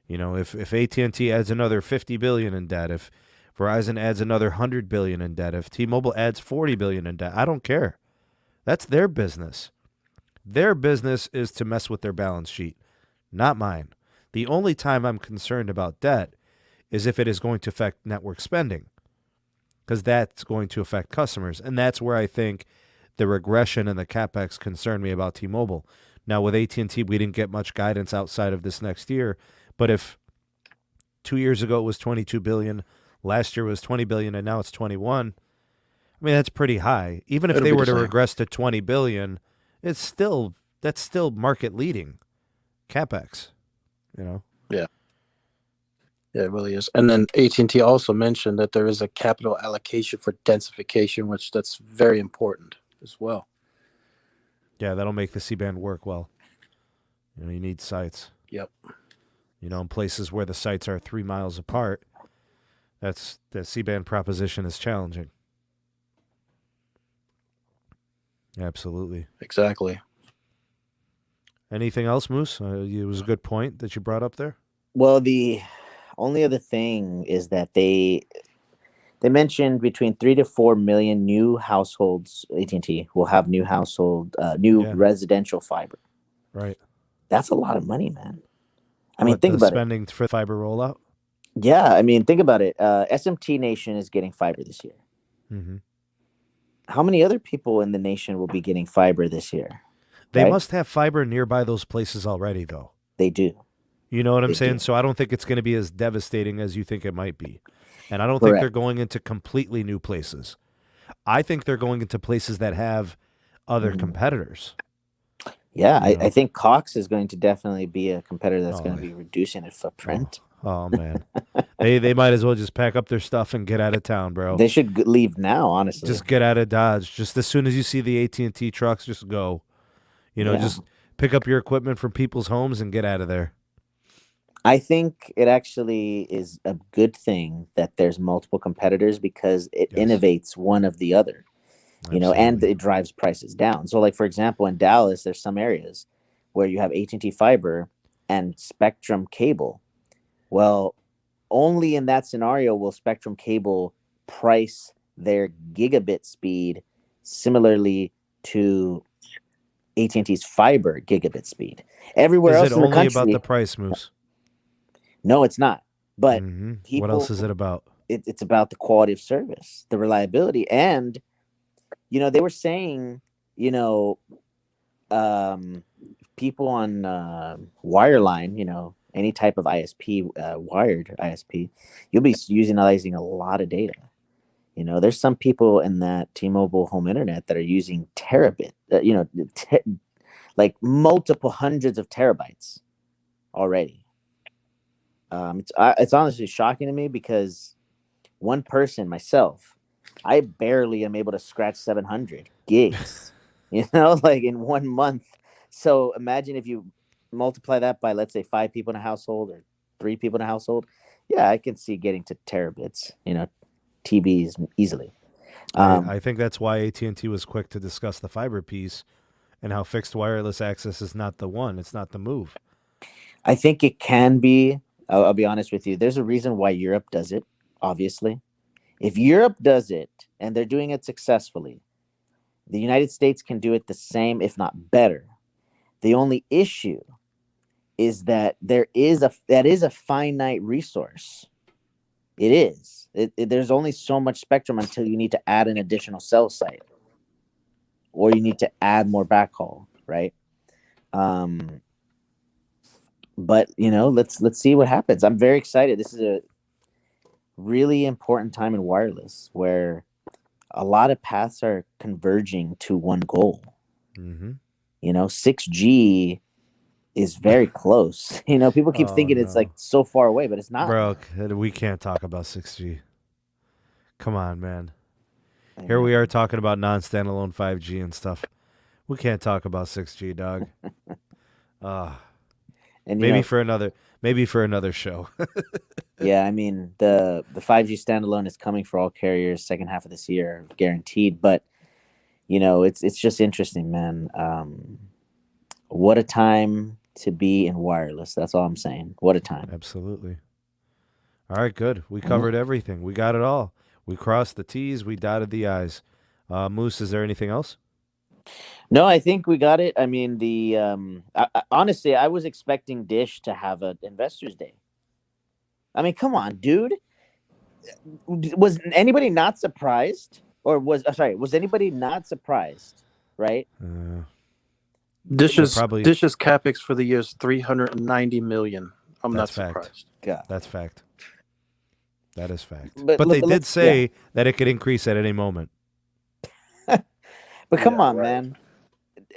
If AT&T adds another 50 billion in debt, if Verizon adds another 100 billion in debt, if T-Mobile adds 40 billion in debt, I don't care. That's their business. Their business is to mess with their balance sheet, not mine. The only time I'm concerned about debt is if it is going to affect network spending, because that's going to affect customers. And that's where I think the regression and the CapEx concern me about T-Mobile. Now, with AT&T, we didn't get much guidance outside of this next year. But if 2 years ago it was 22 billion, last year was 20 billion, and now it's 21, I mean, that's pretty high. Even if they were to regress to 20 billion, that's still market leading CapEx, Yeah. Yeah, it really is. And then AT&T also mentioned that there is a capital allocation for densification, which that's very important as well. Yeah, that'll make the C-band work well. You need sites. Yep. In places where the sites are 3 miles apart, the C-band proposition is challenging. Absolutely. Exactly. Anything else, Moose? It was a good point that you brought up there. Well, the only other thing is that they mentioned between 3 to 4 million new households. AT&T will have new residential fiber. Right. That's a lot of money, man. I mean, think about spending for fiber rollout. Yeah, I mean, think about it. SMT Nation is getting fiber this year. Mm-hmm. How many other people in the nation will be getting fiber this year? They must have fiber nearby those places already, though. They do. You know what I'm saying? So I don't think it's going to be as devastating as you think it might be. And I don't Correct. think they're going into completely new places. I think they're going into places that have other competitors. Yeah, I think Cox is going to definitely be a competitor that's going to be reducing its footprint. Oh man. They might as well just pack up their stuff and get out of town, bro. They should leave now, honestly. Just get out of Dodge. Just as soon as you see the AT&T trucks, just go. Just pick up your equipment from people's homes and get out of there. I think it actually is a good thing that there's multiple competitors because it Yes. innovates one of the other, and Absolutely. it drives prices down. So, like for example, in Dallas, there's some areas where you have AT&T fiber and Spectrum cable. Well, only in that scenario will Spectrum cable price their gigabit speed similarly to AT&T's fiber gigabit speed. Everywhere Is it else in the only about the country, price, Moose? no, it's not. But What else is people, it about? it's about the quality of service, the reliability, and they were saying, you know, people on wireline, any type of ISP, wired ISP, you'll be utilizing a lot of data. There's some people in that T-Mobile home internet that are using terabit, like multiple hundreds of terabytes already. It's honestly shocking to me because one person, myself, I barely am able to scratch 700 gigs, like in 1 month. So imagine if you multiply that by, let's say, 5 people in a household or 3 people in a household. Yeah, I can see getting to terabits, TBs easily. I think that's why AT&T was quick to discuss the fiber piece and how fixed wireless access is not the one. It's not the move. I think it can be. I'll be honest with you. There's a reason why Europe does it, obviously. If Europe does it and they're doing it successfully, the United States can do it the same, if not better. The only issue is that that is a finite resource. It is. There's only so much spectrum until you need to add an additional cell site, or you need to add more backhaul, right? But let's see what happens. I'm very excited. This is a really important time in wireless where a lot of paths are converging to one goal. 6G is very close. People keep thinking it's like so far away, but it's not. Bro, we can't talk about 6G. Come on, man. Here we are talking about non-standalone 5G and stuff. We can't talk about 6G, dog. And maybe for another show. Yeah, I mean the 5G standalone is coming for all carriers second half of this year, guaranteed. But it's just interesting, man. What a time to be in wireless. That's all I'm saying. What a time. Absolutely. All right, good. We covered everything. We got it all. We crossed the T's. We dotted the I's. Moose, is there anything else? No, I think we got it. I mean, honestly, I was expecting Dish to have an Investors Day. I mean, come on, dude. Was anybody not surprised? Or was anybody not surprised? Right? Dish's capex for the year is $390 million. I'm not surprised. God. That's fact. That is fact. But they did say that it could increase at any moment. But come on, man.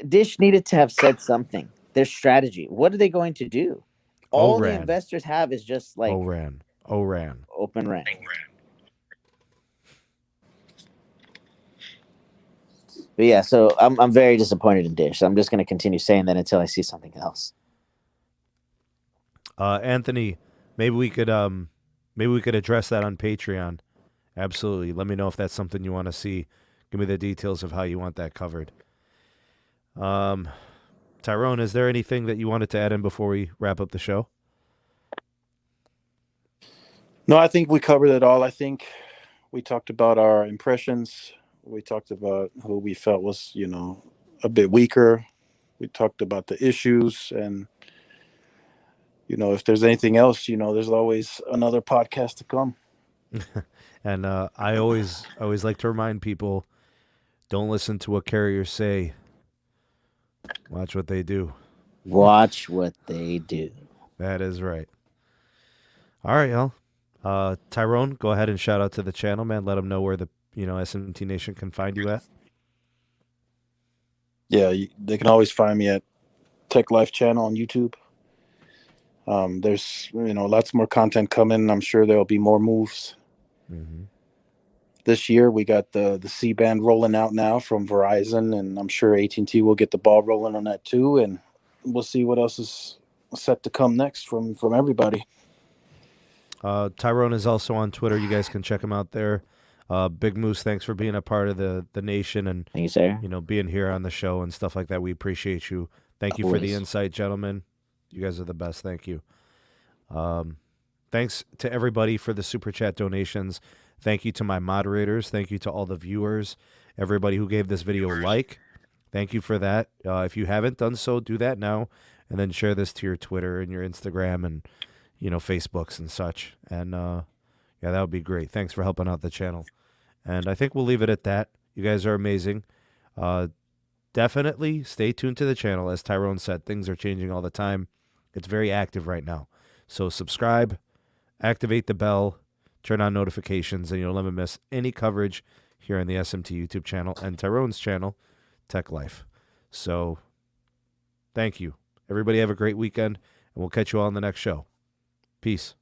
Dish needed to have said something. Their strategy. What are they going to do? All the investors have is just like ORAN. Open RAN. But yeah, so I'm very disappointed in Dish. So I'm just going to continue saying that until I see something else. Anthony, maybe we could address that on Patreon. Absolutely. Let me know if that's something you want to see. Give me the details of how you want that covered. Tyrone, is there anything that you wanted to add in before we wrap up the show? No, I think we covered it all. I think we talked about our impressions. We talked about who we felt was, a bit weaker. We talked about the issues, and if there's anything else, there's always another podcast to come. And I always like to remind people, don't listen to what carriers say. Watch what they do. Watch what they do. That is right. All right, y'all. Tyrone, go ahead and shout out to the channel, man. Let them know where the SMT Nation can find you at. Yeah, they can always find me at Tech Life channel on YouTube. There's lots more content coming. I'm sure there'll be more moves. This year we got the C-band rolling out now from Verizon, and I'm sure AT&T will get the ball rolling on that too. And we'll see what else is set to come next from everybody. Tyrone is also on Twitter. You guys can check him out there. Big Moose, thanks for being a part of the nation and Thank you, sir. being here on the show and stuff like that. We appreciate you. Thank you for the Always. insight, gentlemen. You guys are the best. Thank you. Thanks to everybody for the super chat donations. Thank you to my moderators. Thank you to all the viewers. Everybody who gave this video a like. Thank you for that. If you haven't done so, do that now, and then share this to your Twitter and your Instagram and Facebooks and such. And yeah, that would be great. Thanks for helping out the channel. And I think we'll leave it at that. You guys are amazing. Definitely stay tuned to the channel. As Tyrone said, things are changing all the time. It's very active right now. So subscribe, activate the bell, turn on notifications, and you'll never miss any coverage here on the SMT YouTube channel and Tyrone's channel, Tech Life. So thank you. Everybody have a great weekend, and we'll catch you all on the next show. Peace.